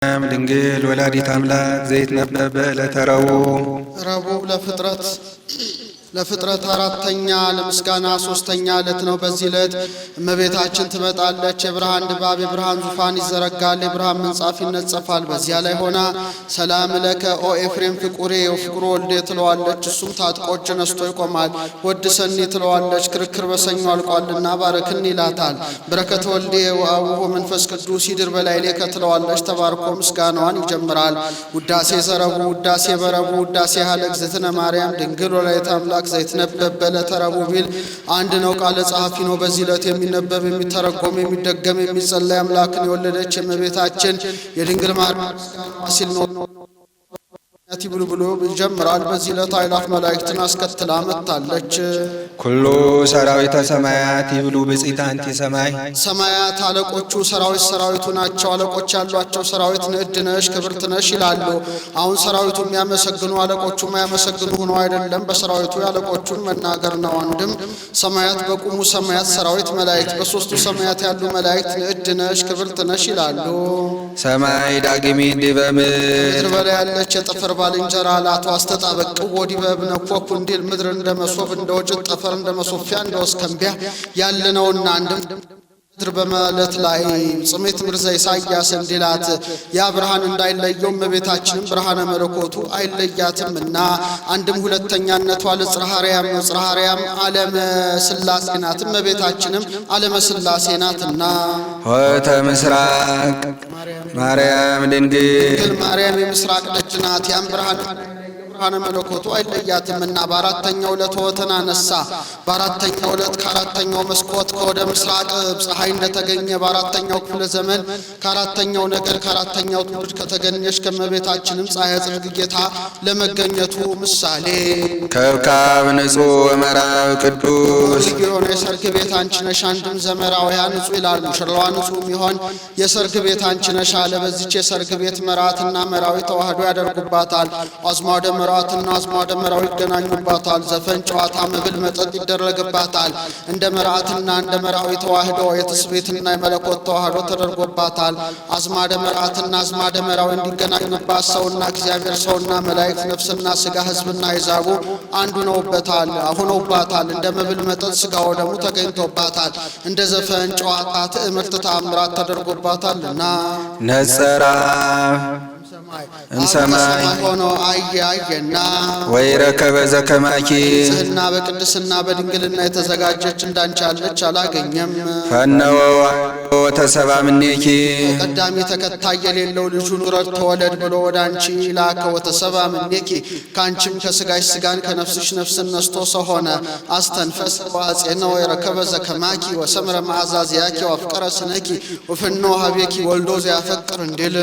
ድንግል ወላዲት አምላክ ዘይትነበብ ለተረቡዕ ለፍጥረት አራተኛ ለምስጋና ሶስተኛ ዕለት ነው። በዚህ ዕለት እመቤታችን ትመጣለች። የብርሃን ድባብ የብርሃን ዙፋን ይዘረጋል፣ የብርሃን ምንጻፍ ይነጸፋል። በዚያ ላይ ሆና ሰላም ለከ ኦ ኤፍሬም ፍቁሬ ወፍቁሮ ወልዴ ትለዋለች። እሱም ታጥቆ እጅ ነስቶ ይቆማል። ወድሰኒ ትለዋለች። ክርክር በሰኞ አልቋልና ባረክን ይላታል። በረከተ ወልዴ ወአቡሁ መንፈስ ቅዱስ ይድር በላዕሌከ ትለዋለች። ተባርኮ ምስጋናዋን ይጀምራል። ውዳሴ ዘረቡ ውዳሴ በረቡ ውዳሴ ሀለ እግዝእትነ ማርያም ድንግል ወላዲተ አምላክ ዘይትነበብ ለተረቡዕ ቢል አንድ ነው። ቃለ ጸሐፊ ነው። በዚህ ዕለት የሚነበብ የሚተረጎም የሚደገም የሚጸለይ አምላክን የወለደች የእመቤታችን የድንግል ማርያም ሲል ነው ብሎ ይጀምራል። በዚህ ዕለት አእላፍ መላእክትን አስከትላ መጥታለች። ኩሉ ሰራዊተ ሰማያት ይብሉ ብፅዕት አንቲ ሰማይ ሰማያት አለቆቹ ሰራዊቱ ናቸው። አለቆች ያሏቸው ሰራዊት ንዕድ ነሽ ክብርት ነሽ ይላሉ። አሁን ሰራዊቱ የሚያመሰግኑ አለቆቹ የማያመሰግኑ ሆኖ አይደለም። በሰራዊቱ ያለቆቹን መናገር ነው። አንድም ሰማያት በቁሙ ሰማያት ሰራዊት መላእክት በሶስቱ ሰማያት ያሉ መላእክት ንዕድ ነሽ ክብርት ነሽ ይላሉ። ሰማይ ዳግሚት ዲበ ምድር በላይ ያለች የጠፈር ባልንጀራ ላቷ አስተጣበቅ ወዲበ ብነኮኩ እንዲል ምድር እንደ መሶብ እንደ ወጭት ጠፈር እንደ መሶፊያ እንደ ወስከንቢያ ያለነውና አንድም ምድር በመለት ላይ ጽሜት ምርዘ ኢሳይያስ እንዲላት ያ ብርሃን እንዳይለየው እመቤታችንም ብርሃነ መለኮቱ አይለያትምና አንድም ሁለተኛነቷ ለጽርሐ አርያም ዓለመ ሥላሴ ናት። እመቤታችንም ዓለመ ሥላሴ ናትና ሆተ ምስራቅ ማርያም ድንግል ማርያም የምስራቅ ደጅ ናት። ያም ብርሃነ መለኮቱ አይለያትምና በአራተኛው ዕለት ሆተን አነሳ። በአራተኛው ዕለት ከአራተኛው መስኮት ከወደ ምስራቅ ፀሐይ እንደተገኘ በአራተኛው ክፍለ ዘመን ከአራተኛው ነገድ ከአራተኛው ትውልድ ከተገኘች ከእመቤታችንም ፀሐይ ጽድቅ ጌታ ለመገኘቱ ምሳሌ ከብካብ ንጹሕ ወመራብ ቅዱስ የሆነ የሰርግ ቤት አንቺ ነሽ። አንድም ዘመራውያ ንጹሕ ይላሉ። ሙሽራዋ ንጹሕ የሚሆን የሰርግ ቤት አንቺ ነሽ አለ። በዚች የሰርግ ቤት መራትና መራዊ ተዋህዶ ያደርጉባታል። አዝማደ መራትና አዝማደ መራዊ ይገናኙባታል። ዘፈን ጨዋታ መብል መጠጥ ይደረግባታል። እንደ መራትና እንደ መራዊ ተዋህዶ የትስብእትና የመለኮት ተዋህዶ ተደርጎባታል። አዝማደ መራትና አዝማደ መራዊ እንዲገናኙባት ሰውና እግዚአብሔር ሰውና መላእክት ነፍስና ስጋ ሕዝብና ይዛቡ አንዱ ሆነውባታል። እንደ መብል መጠጥ ስጋ ወደሙ ተገኝቶባታል። እንደ ዘፈን ጨዋታ ትዕምርት ተአምራት ተደርጎባታልና ነጸራ እንሰማይ ሆኖ አየና ወይ ረከበ ዘከማኪ ንጽሕና በቅድስና በድንግልና የተዘጋጀች እንዳንቻለች አላገኘም። ፈነወ ወተሰባ ምኔኪ ቀዳሚ ተከታይ የሌለው ልጁን ውረድ ተወለድ ብሎ ወደ አንቺ ላከ። ወተሰባ ምኔኪ ከአንቺም ከስጋሽ ስጋን ከነፍስሽ ነፍስን ነስቶ ሰው ሆነ። አስተንፈስ ዋጼነ ወይ ረከበ ዘከማኪ ወሰምረ መዓዛ ዚያኪ ወአፍቀረ ስነኪ ወፍኖ ሀቤኪ ወልዶ ዚያፈቅር እንዲል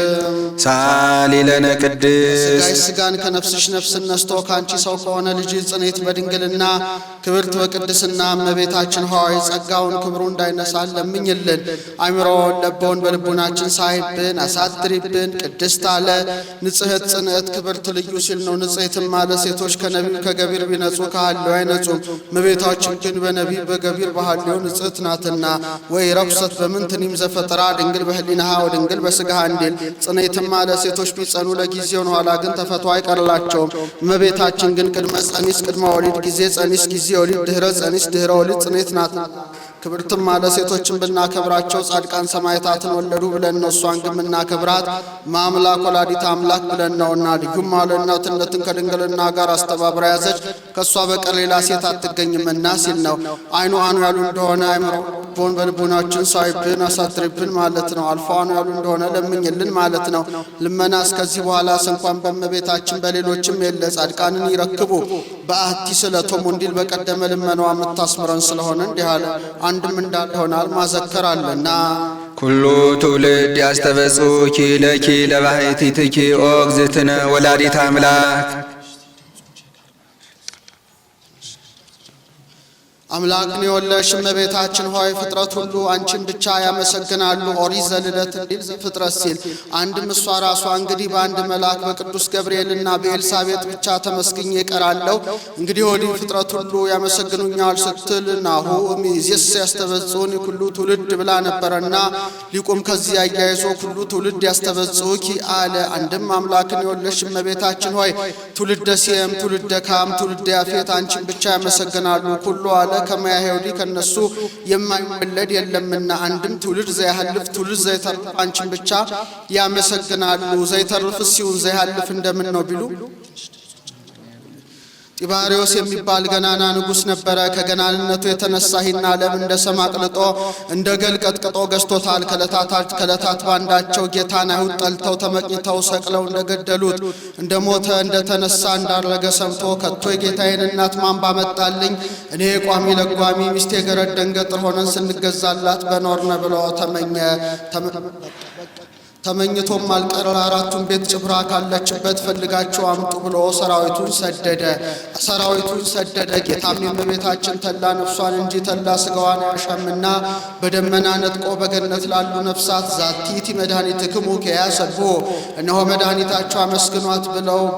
ሳሊለነ ቅድስ ስጋሽ ስጋን ከነፍስሽ ነፍስን ነስቶ ካንቺ ሰው ከሆነ ልጅ ጽኔት በድንግልና ክብርት በቅድስና እመቤታችን ሆይ ጸጋውን ክብሩ እንዳይነሳን ለምኝልን። አእምሮውን ለቦውን በልቡናችን ሳይብን አሳድሪብን። ቅድስት አለ ንጽሕት ጽንዕት ክብርት ልዩ ሲል ነው። ንጽሕትም አለ ሴቶች ከነቢብ ከገቢር ቢነጹ ከሐልዮ አይነጹም። እመቤታችን ግን በነቢብ በገቢር በሐልዮ ንጽሕት ናትና። ወይ ረኩሰት በምንትኒም ዘፈጠራ ድንግል በህሊናሃ ወድንግል በስጋሃ እንዲል ጽኔትም አለ ሴቶች ቢጸኑ ለጊዜው ነው፣ ኋላ ግን ተፈቶ አይቀርላቸውም። እመቤታችን ግን ቅድመ ጸኒስ ቅድመ ወሊድ ጊዜ ጸኒስ ጊዜ ወሊድ ድህረ ጸኒስ ድህረ ወሊድ ጽኔት ናት። ክብርትም አለ ሴቶችን ብናከብራቸው ጻድቃን ሰማዕታትን ወለዱ ብለን ነው። እሷን ግን ብናከብራት ማምላክ ወላዲተ አምላክ ብለን ነውና። ልዩም አለ እናትነትን ከድንግልና ጋር አስተባብራ ያዘች ከእሷ በቀር ሌላ ሴት አትገኝምና ሲል ነው። አይኑ ያሉ እንደሆነ አይምሮን በልቡናችን ሳይብን አሳድሪብን ማለት ነው። አልፎ ያሉ እንደሆነ ለምኝልን ማለት ነው። ልመና እስከዚህ በኋላ እንኳን በእመቤታችን በሌሎችም የለ ጻድቃንን ይረክቡ በአቲ ስለቶሙ እንዲል በቀደመ ልመናዋ የምታስምረን ስለሆነ እንዲህ አለ። አንድም እንዳልሆናል ማዘከራለና ኩሉ ትውልድ ያስተበጽኡኪ ለኪ ለባሕቲትኪ ኦ እግዝእትነ ወላዲተ አምላክ አምላክን የወለድሽ እመቤታችን ሆይ ፍጥረት ሁሉ አንቺን ብቻ ያመሰግናሉ። ኦሪት ዘልደት እንዲል ዘፍጥረት ሲል አንድም እሷ ራሷ እንግዲህ በአንድ መልአክ በቅዱስ ገብርኤልና በኤልሳቤጥ ብቻ ተመስግኜ እቀራለሁ እንግዲህ ወዲህ ፍጥረት ሁሉ ያመሰግኑኛል ስትል ናሁ እምይእዜሰ ያስተበጽኡኒ ኩሉ ትውልድ ብላ ነበረና ሊቁም ከዚህ አያይዞ ኩሉ ትውልድ ያስተበጽኡኪ አለ። አንድም አምላክን የወለድሽ እመቤታችን ሆይ ትውልደ ሴም፣ ትውልደ ካም፣ ትውልደ ያፌት አንቺን ብቻ ያመሰግናሉ ኩሉ አለ ከመያሄውዲ ከነሱ የማይወለድ የለምና። አንድም ትውልድ ዘይሐልፍ ትውልድ ዘይተርፍ አንቺን ብቻ ያመሰግናሉ። ዘይተርፍ ሲሆን ዘይሐልፍ እንደምን ነው ቢሉ ጢባሪዎስ የሚባል ገናና ንጉሥ ነበረ። ከገናንነቱ የተነሳ ይህን ዓለም እንደ ሰም አቅልጦ እንደ ገል ቀጥቅጦ ገዝቶታል። ከዕለታት ባንዳቸው ጌታን አይሁድ ጠልተው ተመቅኝተው ሰቅለው እንደገደሉት እንደ ሞተ እንደተነሳ እንዳረገ ሰምቶ ከቶ የጌታዬን እናት ማን ባመጣልኝ እኔ ቋሚ ለጓሚ ሚስቴ ገረድ ደንገጥር ሆነን ስንገዛላት በኖርነ ብሎ ተመኝቶም አልቀረ አራቱን ቤት ጭፍራ ካለችበት ፈልጋቸው አምጡ ብሎ ሰራዊቱን ሰደደ። ጌታም የእመቤታችን ተላ ነፍሷን እንጂ ተላ ስጋዋን አያሻምና በደመና ነጥቆ በገነት ላሉ ነፍሳት ዛቲቲ መድኃኒትክሙ ከያሰቦ እነሆ መድኃኒታቸው አመስግኗት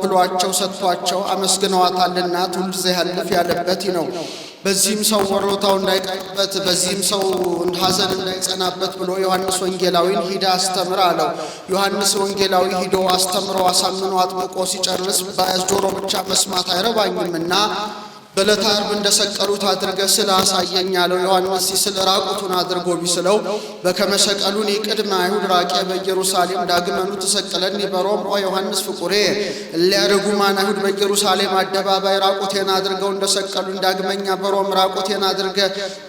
ብሏቸው ሰጥቷቸው አመስግነዋታልና ትውልድ ዘይሐልፍ ያለበት ነው። በዚህም ሰው ወሮታው እንዳይቀርበት በዚህም ሰው ሐዘን እንዳይጸናበት ብሎ ዮሐንስ ወንጌላዊን ሂዳ አስተምር አለው። ዮሐንስ ወንጌላዊ ሂዶ አስተምሮ አሳምኖ አጥምቆ ሲጨርስ በጆሮ ብቻ መስማት አይረባኝምና በዕለተ ዓርብ እንደሰቀሉት አድርገ ስለ አሳየኝ አለው። ዮሐንስ ሲስል ራቁቱን አድርጎ ቢስለው በከመ ሰቀሉኒ ቅድመ አይሁድ ራቄ በኢየሩሳሌም ዳግመኑ ተሰቀለኒ በሮም ዮሐንስ ፍቁሬ ሊያርጉማን አይሁድ በኢየሩሳሌም አደባባይ ራቁቴን አድርገው እንደሰቀሉኝ ዳግመኛ በሮም ራቁቴን አድርገ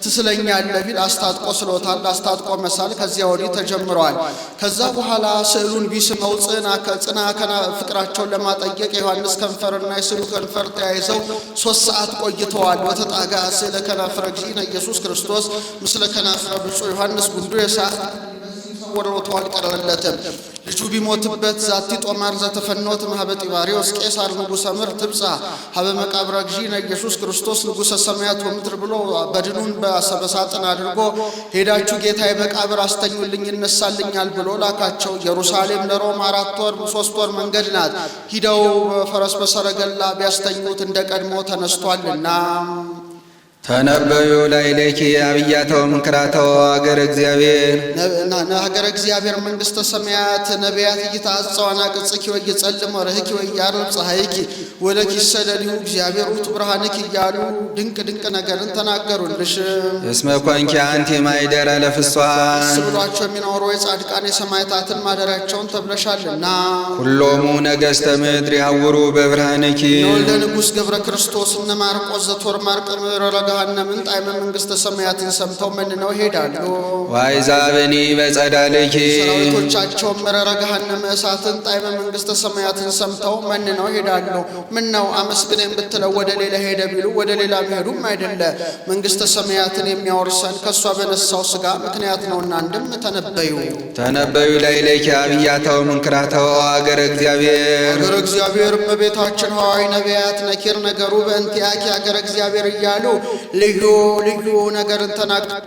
ትስለኛለህ ቢል አስታጥቆ ስሎታል። አስታጥቆ መሳል ከዚያ ወዲህ ተጀምሯል። ከዛ በኋላ ስዕሉን ቢስመው ጽና ፍቅራቸውን ለማጠየቅ የዮሐንስ ከንፈርና የስዕሉ ከንፈር ተያይዘው 3 ሰዓት ቆይተዋል። ወተጣጋ ስለ ከናፍረ እግዚእነ ኢየሱስ ክርስቶስ ምስለ ከናፍረ ብፁዕ ዮሐንስ ጉንዱ የሳት ወሮታው አልቀረለትም። ልጁ ቢሞትበት ዛቲ ጦማር ዘተፈኖት ማህበ ጢባሪዎስ ቄሳር ንጉሠ ምድር ትብጻ ሀበ መቃብረ እግዚእነ ኢየሱስ ክርስቶስ ንጉሠ ሰማያት ወምድር ብሎ በድኑን በሳጥን አድርጎ ሄዳችሁ ጌታዬ መቃብር አስተኙልኝ ይነሳልኛል ብሎ ላካቸው። ኢየሩሳሌም ለሮም 4 ወር 3 ወር መንገድ ናት። ሂደው በፈረስ በሰረገላ ቢያስተኙት እንደ ቀድሞ ተነስቷልና ተነበዩ ላዕሌኪ አብያተው ምንክራተው ሀገረ እግዚአብሔር ሀገረ እግዚአብሔር መንግሥተ ሰማያት ነቢያት እይታጸዋና ቅጽኪ ወይጸልም ወርህኪ ወያርብ ፀሐይኪ ወለኪ ሰለሊሁ እግዚአብሔር ውእቱ ብርሃንኪ እያሉ ድንቅ ነገርን ተናገሩልሽ። እስመ ኮንኪ አንቲ ማኅደረ ለፍሥሓን ደስ ብሏቸው የሚኖሩ የጻድቃን የሰማዕታትን ማደሪያቸውን ተብለሻልና። ኩሎሙ ነገሥተ ምድር ያውሩ በብርሃንኪ ወልደ ንጉሥ ገብረ ክርስቶስ እነ ማርቆስ ዘቶር ማርቆስ ገሃነምን ጣዕመ መንግሥተ ሰማያትን ሰምተው መንነው ይሄዳሉ። ወአሕዛብኒ በጸዳልኪ ሰራዊቶቻቸው መረረ ገሃነመ እሳትን ጣዕመ መንግሥተ ሰማያትን ሰምተው መንነው ይሄዳሉ። ምን ነው አመስግነን ብትለው ወደ ሌላ ሄደ ቢሉ ወደ ሌላ ቢሄዱም አይደለ መንግሥተ ሰማያትን የሚያወርሰን ከሷ በነሳው ሥጋ ምክንያት ነውና። አንድም ተነበዩ ላዕሌኪ አብያተው ምንክራተው ሀገረ እግዚአብሔር እመቤታችን ሆይ ነቢያት ነኪር ነገሩ በእንቲአኪ ሀገረ እግዚአብሔር እያሉ ልዩ ነገርን ተናገሩ።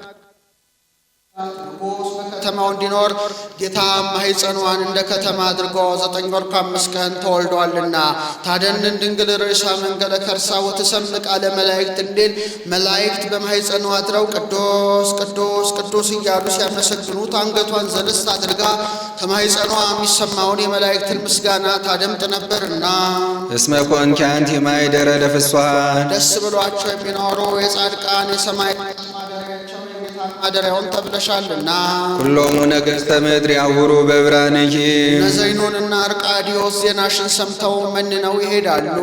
ከተማው እንዲኖር ጌታ ማኅፀኗን እንደ ከተማ አድርጎ 9 ወር ከ5 ቀን ተወልዷልና። ታደንን ድንግል ርእሳ መንገለ ከርሳ ወትሰምዕ ቃለ መላእክት እንዲል መላእክት በማኅፀኗ አድረው ቅዱስ ቅዱስ ቅዱስ እያሉ ሲያመሰግኑት አንገቷን ዘለስ አድርጋ ከማኅፀኗ የሚሰማውን የመላእክትን ምስጋና ታደምጥ ነበርና። እስመ ኮንኪ አንቲ ማኅደረ ለፍሥሓን ደስ ብሏቸው የሚኖሩ የጻድቃን የሰማዕታት ማደሪያውን ተብለሻልና። ኩሎሙ ነገሥተ ምድር ያውሩ በብርሃንኪ ነዘይኖንና አርቃዲዮስ ዜናሽን ሰምተው መንነው ይሄዳሉ።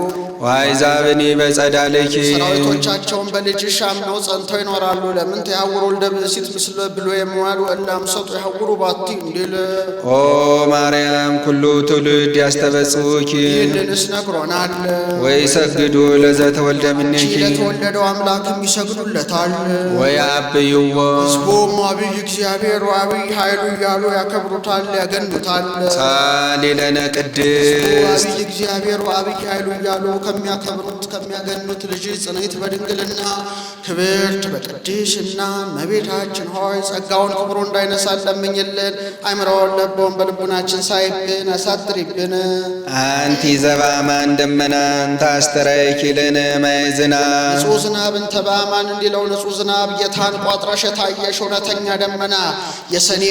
ወአሕዛብኒ በጸዳልኪ ሰራዊቶቻቸውን በልጅሽ አምነው ጸንተው ይኖራሉ። ለምን ተያውሩ ወልደ ብእሲት ምስለ ብሎ የመዋል ወላም ሰጡ ያውሩ ባቲ እንዲል ኦ ማርያም ኩሉ ትውልድ ያስተበጽውኪ ይህንንስ ነግሮናል። ወይሰግዱ ለዘተወልደ እምኔኪ ለተወለደው አምላክም ይሰግዱለታል። ወያብይዎ ሕዝቡም አብይ እግዚአብሔር ወአብይ ኃይሉ እያሉ ያከብሩታል፣ ያገኑታል። ሳሊ ለነ ቅድስት አብይ እግዚአብሔር ወአብይ ኃይሉ እያሉ ከሚያከብሩት ከሚያገኑት ልጅ ጽንዕት በድንግልና ክብርት በቅድስና እመቤታችን ሆይ ጸጋውን ክብሩ እንዳይነሳን ለምኝልን። አእምሮውን ለቦውን በልቡናችን ሳይብን አሳድሪብን። አንቲ ዘበአማን ደመናን ታስተረይኪ ለነ ማየ ዝናብ ንጹሕ ዝናብ እንተ በአማን እንዲለው ንጹሕ ዝናብ ጌታን ቋጥረሽ የታየሽ እውነተኛ ደመና የሰኔ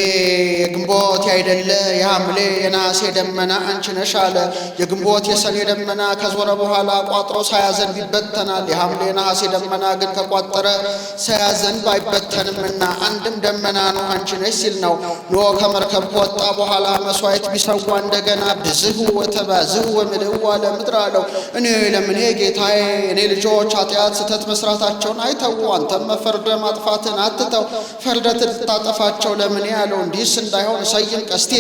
የግንቦት ያይደለ የሐምሌ የነሐሴ ደመና አንቺ ነሽ አለ። የግንቦት የሰኔ ደመና ከዞረ በኋላ ቋጥሮ ሳያዘንብ ይበተናል። የሐምሌ የነሐሴ ደመና ግን ከቋጠረ ሳያዘንብ አይበተንምና አንድም ደመና ነው አንቺ ነሽ ሲል ነው። ኖህ ከመርከብ ከወጣ በኋላ መስዋዕት ቢሰዋ እንደገና ብዝሁ ወተባዝሁ ወምልእዋ ለምድር አለው። እኔ ለምኔ ጌታዬ እኔ ልጆች ኃጢአት ስተት መስራታቸውን አይተው አንተም መፈርደ ማጥፋትን አትተው ፈርደት ልታጠፋቸው ለምኔ ያለው። እንዲህስ እንዳይሆን ሰይም ቀስቴ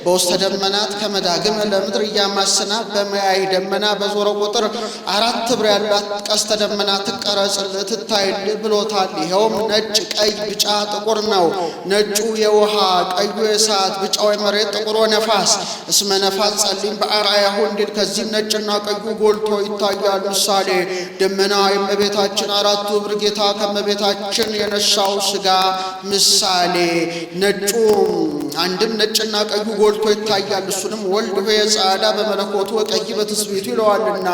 በውስተ ደመናት ከመዳግም ለምድር እያማስና በመያይ ደመና በዞረ ቁጥር 4 ብር ያላት ቀስተ ደመና ትቀረጽል ትታይል ብሎታል። ይኸውም ነጭ፣ ቀይ፣ ቢጫ፣ ጥቁር ነው። ነጩ የውሃ ቀዩ የእሳት ቢጫው የመሬት ጥቁሮ ነፋስ እስመ ነፋስ ጸሊም በአርአያሁ እንዲል ከዚህም ነጭና ቀዩ ጎልቶ ይታያል። ምሳሌ ደመና የእመቤታችን 4ቱ ብር ጌታ ከእመቤታችን የነሳው ሥጋ ምሳሌ ነጩ አንድም ነጭና ቀዩ ጎልቶ ይታያል። እሱንም ወልድ ሆይ ጻዕዳ በመለኮቱ ወቀይ በትስብእቱ ይለዋልና።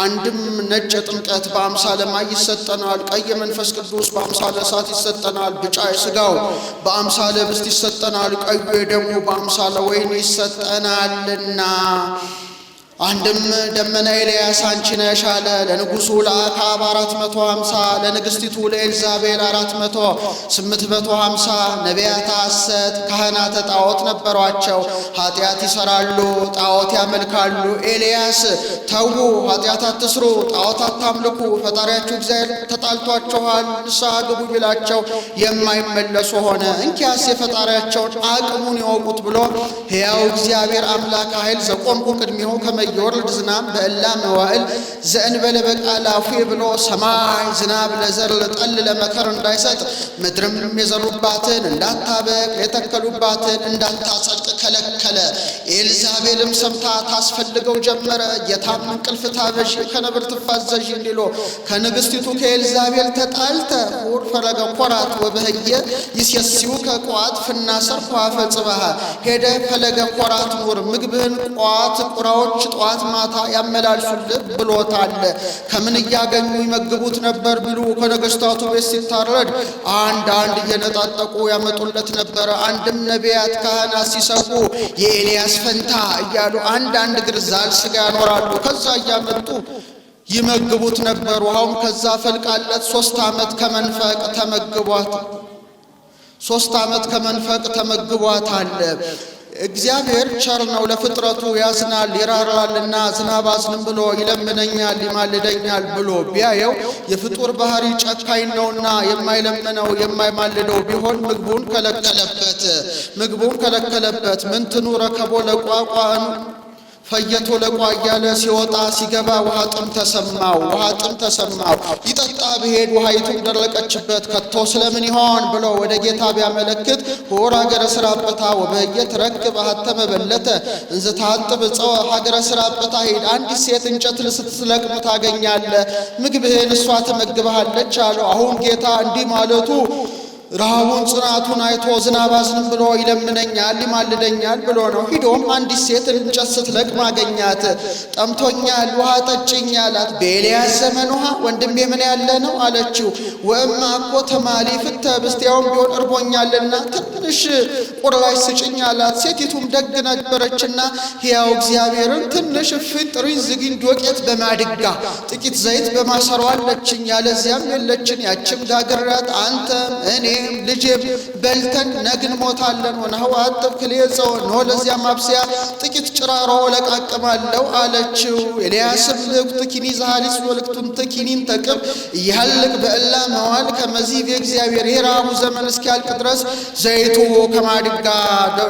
አንድም ነጭ ጥምቀት በአምሳለ ማይ ይሰጠናል። ቀይ መንፈስ ቅዱስ በአምሳለ እሳት ይሰጠናል። ቢጫ የሥጋው በአምሳለ ብስት ይሰጠናል። ቀዩ የደሙ በአምሳለ ወይን ይሰጠናልና። አንድም ደመና ኤልያስ አንቺ ነሽ አለ። ለንጉሡ ለአክዓብ 450 ለንግሥቲቱ ለኤልዛቤል 400 850 ነቢያተ ሐሰት ካህናተ ጣዖት ነበሯቸው። ኃጢአት ይሠራሉ፣ ጣዖት ያመልካሉ። ኤልያስ ተዉ፣ ኃጢአት አትስሩ፣ ጣዖት አታምልኩ፣ ፈጣሪያችሁ እግዚአብሔር ተጣልቷችኋል፣ ንስሐ ግቡ ቢላቸው የማይመለሱ ሆነ። እንኪያስ የፈጣሪያቸውን አቅሙን ያወቁት ብሎ ሕያው እግዚአብሔር አምላክ ኃይል ዘቆምኩ ቅድሜሁ የወርድ ዝናብ በእላ መዋዕል ዘእንበለ በቃል አፉየ ብሎ ሰማይ ዝናብ ለዘር ለጠል ለመከር እንዳይሰጥ ምድርም የዘሩባትን እንዳታበቅ የተከሉባትን እንዳታጸድቅ ከለከለ። ኤልዛቤልም ሰምታ ታስፈልገው ጀመረ። ጌታም እንቅልፍ ታበዢ ከነብር ትፋዘዢ እንዲሎ ከንግሥቲቱ ከኤልዛቤል ተጣልተ ሁር ፈለገ ኮራት ወበህየ ይስየሲው ከቋት ፍናሰር ኳፈ ጽባሃ ሄደ ፈለገ ኮራት ኑር ምግብህን ቋት ቁራዎች ጠዋት ማታ ያመላልሱልህ ብሎታል። ከምን እያገኙ ይመግቡት ነበር ቢሉ ከነገሥታቱ ቤት ሲታረድ አንድ እየነጣጠቁ ያመጡለት ነበር። አንድም ነቢያት ካህናት ሲሰቁ የኤልያስ ፈንታ እያሉ አንድ ግርዛል ሥጋ ያኖራሉ። ከዛ እያመጡ ይመግቡት ነበር። ውሃውም ከዛ ፈልቃለት 3 ዓመት ከመንፈቅ ተመግቧት 3 ዓመት ከመንፈቅ ተመግቧት አለ። እግዚአብሔር ቸር ነው፣ ለፍጥረቱ ያዝናል ይራራልና ዝናብ አዝንም ብሎ ይለምነኛል ይማልደኛል ብሎ ቢያየው የፍጡር ባህሪ ጨካኝ ነውና የማይለምነው የማይማልደው ቢሆን ምግቡን ከለከለበት። ምንትኑ ረከቦ ለቋቋን ፈየቶ ለቋ እያለ ሲወጣ ሲገባ ውሃ ጥም ተሰማው። ይጠጣ ብሄድ ውሃይቱም ደረቀችበት። ከቶ ስለምን ይሆን ብሎ ወደ ጌታ ቢያመለክት ሆር ሀገረ ስራበታ ወበየት ረክብ ሀተ መበለተ እንዘ ታጥብ ጸው ሀገረ ስራበታ ሄድ አንዲት ሴት እንጨት ስትለቅም ታገኛለ፣ ምግብህን እሷ ትመግብሃለች አለው። አሁን ጌታ እንዲህ ማለቱ ረሃቡን ጽናቱን አይቶ ዝናብ አዝንም ብሎ ይለምነኛል ይማልደኛል ብሎ ነው። ሂዶም አንዲት ሴት እንጨት ስትለቅም አገኛት። ጠምቶኛል ውሃ ጠጭኝ አላት። በኤልያስ ዘመን ውሃ ወንድሜ ምን ያለ ነው አለችው። ወእማ እኮ ተማሊ ፍተ ብስቲያውም ቢሆን እርቦኛልና ትንሽ ቁራሽ ስጭኝ አላት። ሴቲቱም ደግ ነበረችና ሕያው እግዚአብሔርን ትንሽ ፍጥሪን ዝግኝ ዶቄት በማድጋ ጥቂት ዘይት በማሰሮ አለችኝ፣ ያለዚያም የለችን። ያችም ጋግራት አንተም እኔ እኔም ልጄም በልተን ነግን ሞታለን። ወነሐው አጥብ ክሌጸው ነው ለዚያ ማብሰያ ጥቂት ጭራሮ ለቃቅማለሁ አለችው። ኤልያስም ልክቱ ኪኒ ዛሊስ ወልክቱን ተኪኒን ተቅብ ይያልቅ በእላ መዋል ከመዚህ በእግዚአብሔር የራቡ ዘመን እስኪያልቅ ድረስ ዘይቱ ከማድጋ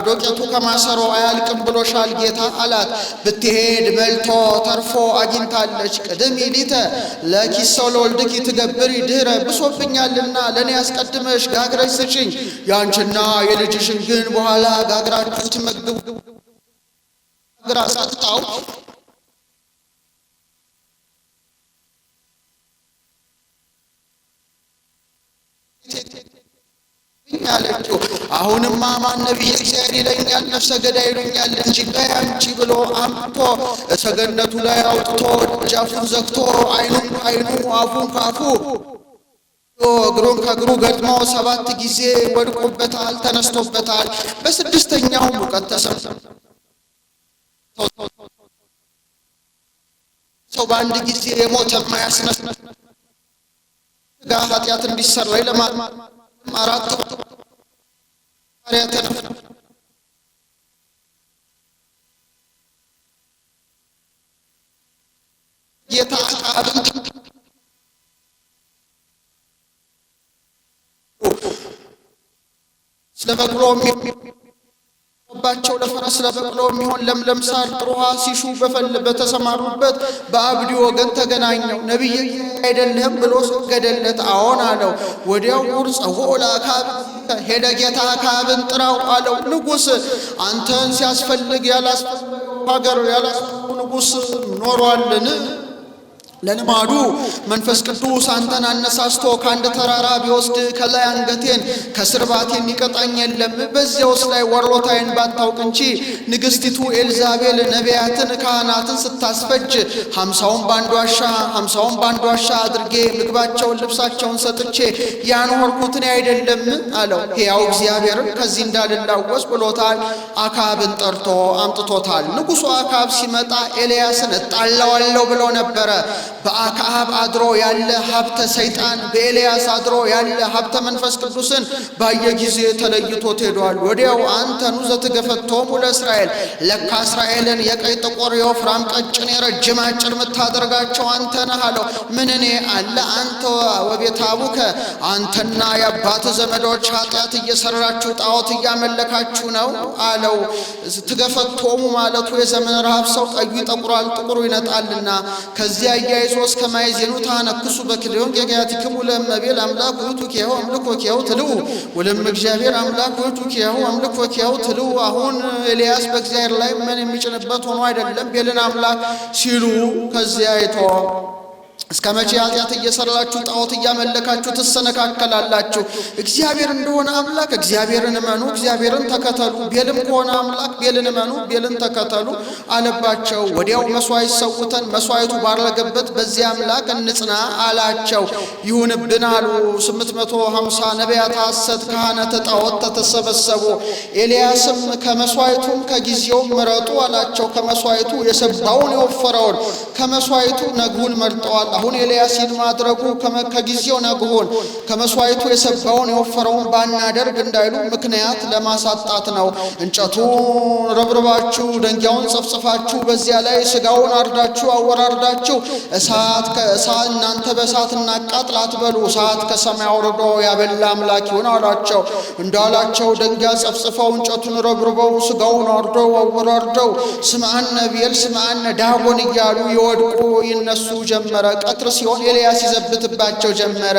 ዶቄቱ ከማሰሮ አያልቅም ብሎሻል ጌታ አላት። ብትሄድ መልቶ ተርፎ አግኝታለች። ቅድም ይሊተ ለኪሰው ለወልድኪ ትገብሪ ድህረ ብሶብኛልና ለኔ ያስቀድመሽ ጋግረሽ ስጪኝ፣ ያንቺና የልጅሽን ግን በኋላ ጋግራችሁ ትመግቡ። ግራ ሳትጣው ያለችው አሁንማ ማን ነቢይ እግዚአብሔር ይለኛል ነፍሰ ገዳይ ይሉኛል እንጂ በያንቺ ብሎ አምጥቶ ሰገነቱ ላይ አውጥቶ ጃፉን ዘግቶ አይኑ አፉን ካፉ እግሩን ከእግሩ ገጥሞ 7 ጊዜ ወድቆበታል፣ ተነስቶበታል። በስድስተኛው ሙቀት ተሰምቶ ሰው በአንድ ጊዜ የሞተ ማያስነስ ጋር ኃጢአት እንዲሰራ ለማራት አሪያተ ጌታ አብን ስለበቅሎ ባቸው ለፈረስ ለበቅሎ የሚሆን ለምለም ሳር ጥሩ ውሃ ሲሹ በተሰማሩበት በአብዲ ወገን ተገናኘው። ነቢይ አይደለህም ብሎ ሰገደለት። አዎን አለው። ወዲያው ጸውዖ ለአክዓብ ሄደ ጌታ አክዓብን ጥራው አለው። ንጉሥ አንተን ሲያስፈልግ ያላስፈልገው ሀገር ያላስፈልገው ንጉሥ ኖሯልን? ለልማዱ መንፈስ ቅዱስ አንተን አነሳስቶ ከአንድ ተራራ ቢወስድ ከላይ አንገቴን ከስር ባቴን ይቀጣኝ የለም? በዚያውስ ላይ ወሮታዬን ባታውቅ እንጂ ንግሥቲቱ ኤልዛቤል ነቢያትን ካህናትን ስታስፈጅ 50ውን በአንድ ዋሻ አድርጌ ምግባቸውን ልብሳቸውን ሰጥቼ ያኖርኩትን አይደለም አለው። ሕያው እግዚአብሔርን ከዚህ እንዳልላወስ ብሎታል። አክዓብን ጠርቶ አምጥቶታል። ንጉሡ አክዓብ ሲመጣ ኤልያስን እጣላዋለሁ ብሎ ነበረ። በአክዓብ አድሮ ያለ ሀብተ ሰይጣን በኤልያስ አድሮ ያለ ሀብተ መንፈስ ቅዱስን ባየ ጊዜ ተለይቶት ሄዷል። ወዲያው አንተኑ ዘትገፈቶሙ ለእስራኤል ለካ እስራኤልን የቀይ ጥቁር የወፍራም ቀጭን የረጅም አጭር የምታደርጋቸው አንተ ነህ አለው። ምን እኔ አለ አንተ ወቤተ አቡከ አንተና የአባት ዘመዶች ኃጢአት እየሰራችሁ ጣዖት እያመለካችሁ ነው አለው። ትገፈቶሙ ማለቱ የዘመን ረሃብ ሰው ቀዩ ይጠቁራል ጥቁሩ ይነጣልና ከዚያ ያይዞ እስከ ማይዜኑ ታነክሱ በክልዮን ገጋያቲክሙ ለእመቤል አምላክ ውእቱ ኪያሁ አምልኮ ኪያሁ ትልው ወለም እግዚአብሔር አምላክ ውእቱ ኪያሁ አምልኮ ኪያሁ ትልው። አሁን ኤልያስ በእግዚአብሔር ላይ ምን የሚጭንበት ሆኖ አይደለም ቤልን አምላክ ሲሉ ከዚያ አይቶ እስከ መቼ ኃጢአት እየሰራችሁ ጣዖት እያመለካችሁ ትሰነካከላላችሁ? እግዚአብሔር እንደሆነ አምላክ እግዚአብሔርን እመኑ፣ እግዚአብሔርን ተከተሉ። ቤልም ከሆነ አምላክ ቤልን እመኑ፣ ቤልን ተከተሉ አለባቸው። ወዲያው መስዋዕት ሰውተን መስዋዕቱ ባረገበት በዚያ አምላክ እንጽና አላቸው። ይሁንብን አሉ። 850 ነቢያት ሐሰት ካህናተ ጣዖት ተሰበሰቡ። ኤልያስም ከመስዋዕቱም ከጊዜውም ምረጡ አላቸው። ከመስዋዕቱ የሰባውን የወፈረውን ከመስዋዕቱ ነግሁን መርጠዋል። አሁን ኤልያስ ማድረጉ ከጊዜው ነግሁን ከመስዋዕቱ የሰባውን የወፈረውን ባናደርግ እንዳይሉ ምክንያት ለማሳጣት ነው። እንጨቱን ረብርባችሁ ደንጊያውን ጸፍጽፋችሁ በዚያ ላይ ስጋውን አርዳችሁ አወራርዳችሁ እሳት እናንተ በእሳት እናቃጥል አትበሉ፣ እሳት ከሰማይ አውርዶ ያበላ አምላክ ይሁን አሏቸው። እንዳላቸው ደንጊያ ጸፍጽፈው እንጨቱን ረብርበው ስጋውን አርደው አወራርደው ስምዐነ ቤል ስምዐነ ዳጎን እያሉ ይወድቁ ይነሱ ጀመረ። ቀትር ሲሆን ኤልያስ ይዘብትባቸው ጀመረ።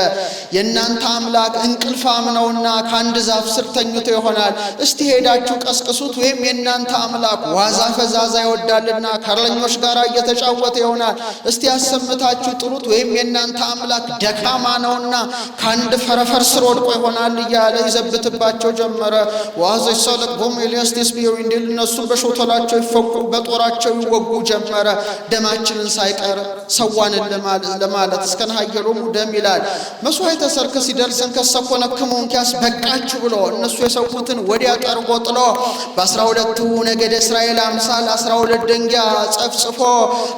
የእናንተ አምላክ እንቅልፋም ነውና ከአንድ ዛፍ ስር ተኝቶ ይሆናል፣ እስቲ ሄዳችሁ ቀስቅሱት። ወይም የእናንተ አምላክ ዋዛ ፈዛዛ ይወዳልና ከእረኞች ጋር እየተጫወተ ይሆናል፣ እስቲ ያሰምታችሁ ጥሩት። ወይም የእናንተ አምላክ ደካማ ነውና ከአንድ ፈረፈር ስር ወድቆ ይሆናል እያለ ይዘብትባቸው ጀመረ። ዋዘች ሰለቅቦም ኤልያስ ቴስቢዮ እንዲል እነሱም በሾተላቸው ይፈቁ በጦራቸው ይወጉ ጀመረ። ደማችንን ሳይቀር ሰዋንልን ለማለት እስከ ነሐየሎሙ ደም ይላል። መስዋዕተ ሰርክ ሲደርሰን ከሰኮነክሙ እንኪያስ በቃችሁ ብሎ እነሱ የሰዉትን ወዲያ ጠርጎ ጥሎ በ12ቱ ነገደ እስራኤል አምሳል 12 ደንጊያ ጸፍጽፎ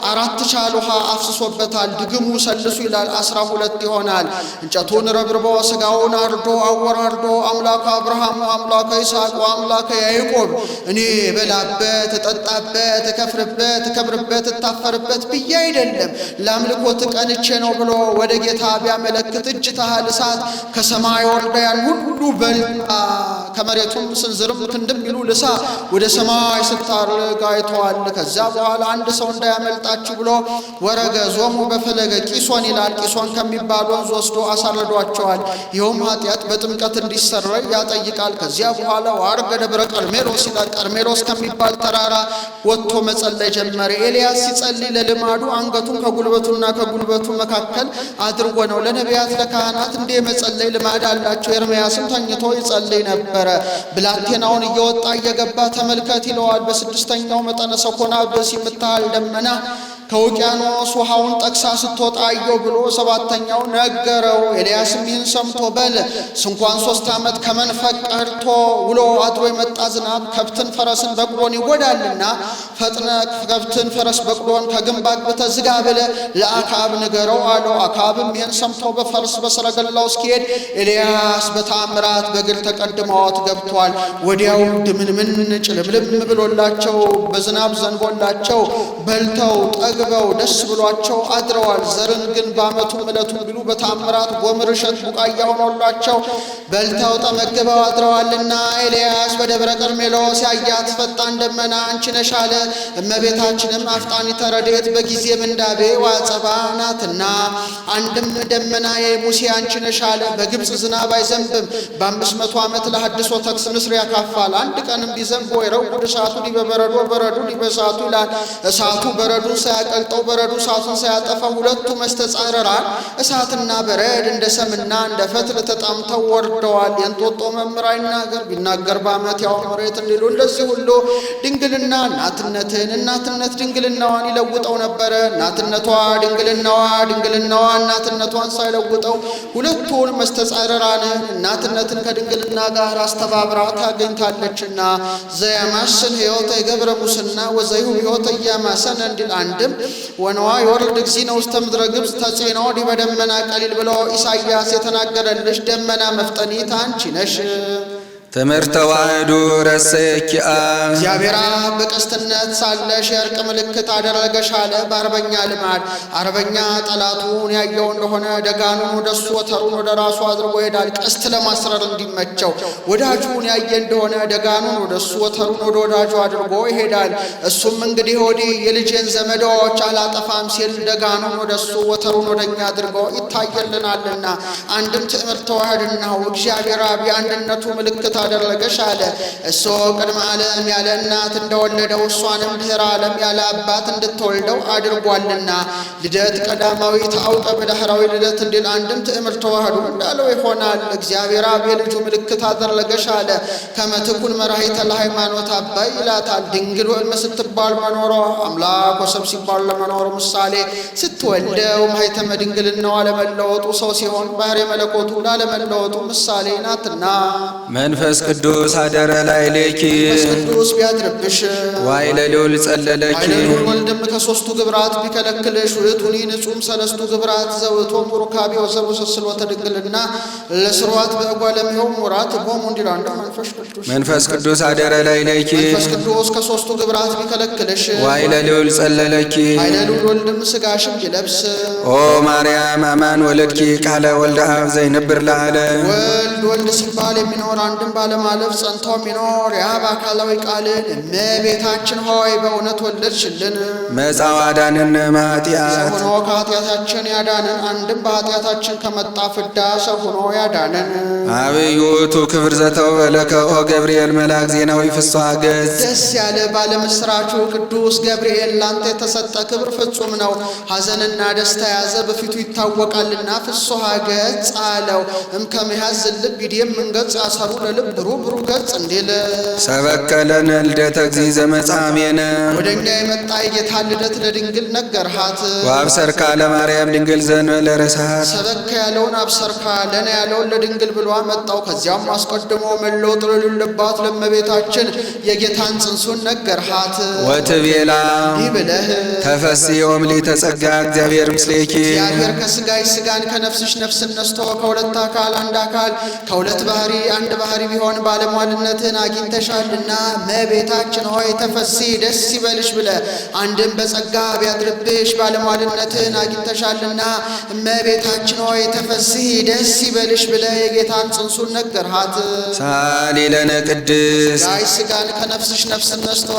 4 ቻል ውሃ አፍስሶበታል። ድግሙ ሰልሱ ይላል 12 ይሆናል። እንጨቱን ረብርቦ ስጋውን አርዶ አወራርዶ አምላከ አብርሃም አምላከ ይስሐቅ አምላከ ያዕቆብ እኔ በላበት ተጠጣበት ተከፍርበት ተከብርበት ተታፈርበት ብዬ አይደለም ለአምልኮት ቀንቼ ነው ብሎ ወደ ጌታ ቢያመለክት እጅ ታህል እሳት ከሰማይ ወርዳ ያን ሁሉ በልታ ከመሬቱም ስንዝርም ክንድም ይሉ ልሳ ወደ ሰማይ ስታርግ አይተዋል። ከዛ በኋላ አንድ ሰው እንዳያመልጣችሁ ብሎ ወረገ ዞሙ በፈለገ ቂሶን ይላል። ቂሶን ከሚባል ወንዝ ወስዶ አሳረዷቸዋል። ይኸውም ኃጢአት በጥምቀት እንዲሰረይ ያጠይቃል። ከዚያ በኋላ ዋርገ ደብረ ቀርሜሎስ ይላል። ቀርሜሎስ ከሚባል ተራራ ወጥቶ መጸለይ ጀመረ። ኤልያስ ሲጸልይ ለልማዱ አንገቱን ከጉልበቱና ከጉልበቱ መካከል አድርጎ ነው። ለነቢያት ለካህናት እንደ መጸለይ ልማድ አላቸው። ኤርምያስም ተኝቶ ይጸልይ ነበረ። ብላቴናውን እየወጣ እየገባ ተመልከት ይለዋል። በስድስተኛው መጠነ ሰኮና በስ የምታህል ደመና ከውቅያኖስ ውሃውን ጠቅሳ ስትወጣ አየሁ ብሎ ሰባተኛው ነገረው። ኤልያስም ይህን ሰምቶ በል ስንኳን 3 ዓመት ከመንፈቅ ቀርቶ ውሎ አድሮ የመጣ ዝናብ ከብትን ፈረስን በቅሎን ይጎዳልና ፈጥነ ከብትን ፈረስ በቅሎን ከግንባር በተዝጋ ብለ ለአካብ ንገረው አለው። አካብም ይህን ሰምቶ በፈርስ በሰረገላው እስኪሄድ ኤልያስ በታምራት በእግር ተቀድመዋት ገብቷል። ወዲያው ድምንምን ጭልምልም ብሎላቸው በዝናብ ዘንቦላቸው በልተው ጠግበው ደስ ብሏቸው አድረዋል። ዘርን ግን በዓመቱ ዕለቱን ቢሉ በታምራት ጎምር እሸት ቡቃያ ሆኖላቸው በልተው ተመግበው አድረዋልና ኤልያስ በደብረ ቀርሜሎስ ያያት ፈጣን ደመና አንቺ ነሽ አለ። እመቤታችንም አፍጣኒተ ረድኤት በጊዜ ምንዳቤ ዋጸባ ናትና አንድም ደመና የሙሴ አንቺ ነሽ አለ። በግብፅ ዝናብ አይዘንብም በ500 ዓመት ለሐድሶ ተክስ ንስር ያካፋል። አንድ ቀንም ቢዘንብ ወይ ረጉድ እሳቱ ሊበበረዶ በረዱ ሊበሳቱ ይላል። እሳቱ በረዱን ሳያቀልጠው በረዱ እሳቱን ሳያጠፋ ሁለቱ መስተጻረራን እሳትና በረድ እንደ ሰምና እንደ ፈትል ተጣምተው ወርደዋል። የእንጦጦ መምህር አይናገር ቢናገር በዓመት ያው መሬት እንዲሉ እንደዚህ ሁሉ ድንግልና እናትነት ድንግልናዋን ይለውጠው ነበረ። እናትነቷ ድንግልናዋ እናትነቷን ሳይለውጠው ሁለቱን መስተጻረራንን እናትነትን ከድንግልና ጋር አስተባብራ ታገኝታለችና ዘያማስን ሕይወተ የገብረ ሙስና ወዘይሁ ሕይወተ እያማሰን እንዲል አንድም ወነዋ የወርድ እግዚእነ ውስተ ምድረ ግብፅ ተጽዕኖ ዲበ ደመና ቀሊል ብሎ ኢሳይያስ የተናገረልሽ ደመና መፍጠኒት አንቺ ነሽ። ትምህርተ ተዋሕዶ ረሰኪአ እግዚአብሔር በቀስትነት ሳለሽ የእርቅ ምልክት አደረገሽ አለ። በአርበኛ ልማድ አርበኛ ጠላቱን ያየው እንደሆነ ደጋኑን ወደሱ ወተሩን ወደ ራሱ አድርጎ ይሄዳል፣ ቀስት ለማስረር እንዲመቸው። ወዳጁን ያየ እንደሆነ ደጋኑን ወደሱ ወተሩን ወደ ወዳጁ አድርጎ ይሄዳል። እሱም እንግዲህ ወዲህ የልጄን ዘመዶች አላጠፋም ሲል ደጋኑን ወደሱ ወተሩን ወደኛ አድርጎ ይታየልናልና አንድም ትምህርተ ተዋሕድናው እግዚአብሔር አብ የአንድነቱ ምልክት አደረገሽ አለ። እሱ ቅድመ ዓለም ያለ እናት እንደወለደው እሷንም ድኅረ ዓለም ያለ አባት እንድትወልደው አድርጓልና ልደት ቀዳማዊ ታውቀ በዳህራዊ ልደት እንዲል አንድም ትምህርተ ተዋሕዶ እንዳለው ይሆናል። እግዚአብሔር አብ የልጁ ምልክት አደረገሽ አለ። ከመትኩን መራሒተ ለሃይማኖት አባይ ይላታል። ድንግል ወልም ስትባል መኖሯ አምላክ ወሰብ ሲባል ለመኖሩ ምሳሌ ስትወልደው ማኅተመ ድንግልናዋ ለመለወጡ ሰው ሲሆን ባሕርየ መለኮቱ ላለመለወጡ ምሳሌ ናትና መንፈስ ቅዱስ አደረ ላዕሌኪ መንፈስ ቅዱስ ቢያድርብሽ ዋይለ ልዑል ጸለለኪ ወልድም ከሦስቱ ግብራት ቢከለክልሽ ውእቱኒ ንጹም ሰለስቱ ግብራት ዘውቶም ሩካቤ ወሰቡ ስስሎተ ድንግልና ለስርዋት በእጓለሚሆም ሙራት ቦሙ እንዲል አንድ መንፈስ ቅዱስ አደረ ላዕሌኪ መንፈስ ቅዱስ ከሦስቱ ግብራት ቢከለክልሽ ዋይለ ልዑል ጸለለኪ ኃይለ ልዑል ወልድም ሥጋሽም ይለብስ ኦ ማርያም አማን ወለድኪ ቃለ ወልደ አብ ዘይነብር ለዓለም ወልድ ሲባል የሚኖር አንድም ባለማለፍ ጸንቶ የሚኖር የአብ አካላዊ ቃልን እመቤታችን ሆይ በእውነት ወለድሽልን። መጻው አዳነነ እምኃጢአት ሰው ሆኖ ከኃጢአታችን ያዳንን አንድም በኃጢአታችን ከመጣ ፍዳ ሰው ሆኖ ያዳንን። አብይ ውእቱ ክብር ዘተወለከ ኦ ገብርኤል መልአክ ዜናዊ ፍስሐ ገጽ ደስ ያለ ባለምስራቹ ቅዱስ ገብርኤል ላንተ የተሰጠ ክብር ፍጹም ነው። ሐዘንና ደስታ ያዘ በፊቱ ይታወቃልና ፍስሐ ገጽ አለው። እምከመ ያዝ ልብ ይድየም መንገጽ አሰሩ ለልብ ብሩህ ገጽ እንዲል ሰበከለነ ልደተ እግዚእ ዘመጻሜነ ወደ እኛ የመጣ የጌታ ልደት ለድንግል ነገርሃት። ወአብሰርካ ለማርያም ድንግል ዘእንበለ ርሥዓት ሰበካ ያለውን አብሰርካ ለነ ያለውን ለድንግል ብሎ መጣው። ከዚያም አስቀድሞ መለወጥ ለሌለባት ለእመቤታችን የጌታን ጽንሱን ነገርሃት። ወትቤላ ይህ ብለህ ተፈሥሒ ወምልዕተ ጸጋ እግዚአብሔር ምስሌኪ እግዚአብሔር ከሥጋሽ ሥጋን ከነፍስሽ ነፍስን ነስቶ ከሁለት አካል አንድ አካል ከሁለት ባህሪ አንድ ባህሪ ቢሆን ባለሟልነትን አግኝተሻልና እመቤታችን ሆይ ተፈሥሒ ደስ ይበልሽ ብለ አንድም በጸጋ ቢያድርብሽ ባለሟልነትን አግኝተሻልና እመቤታችን ሆይ ተፈሥሒ ደስ ይበልሽ ብለ የጌታን ጽንሱን ነገርሃት። ሳሊ ለነ ቅድስት ሥጋሽ ሥጋን ከነፍስሽ ነፍስን ነስቶ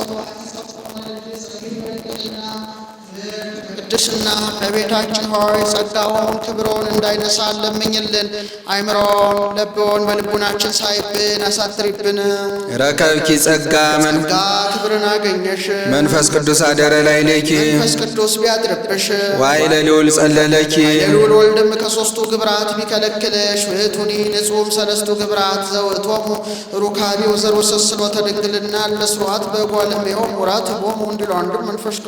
ቅድስና እመቤታችን ሆይ ጸጋውን ክብሮን እንዳይነሳ ለምኝልን። አይምሮን ለብዎን በልቡናችን ሳይብን አሳትሪብን። ረከብኪ ጸጋ ጸጋ ክብርን አገኘሽ መንፈስ ቅዱስ አደረ ላዕሌኪ መንፈስ ቅዱስ ቢያድርብሽ ዋይለ ልዑል ጸለለኪ የልዑል ወልድም ከሦስቱ ግብራት ቢከለክልሽ ውእቱኒ ንጹም ሰለስቱ ግብራት ዘውእቶሙ ሩካቤው ዘሮሰስኖ ተድንግልና ለስሩዓት በጓለሜሆም ሙራት ቦሙ እንዲሉ አንድም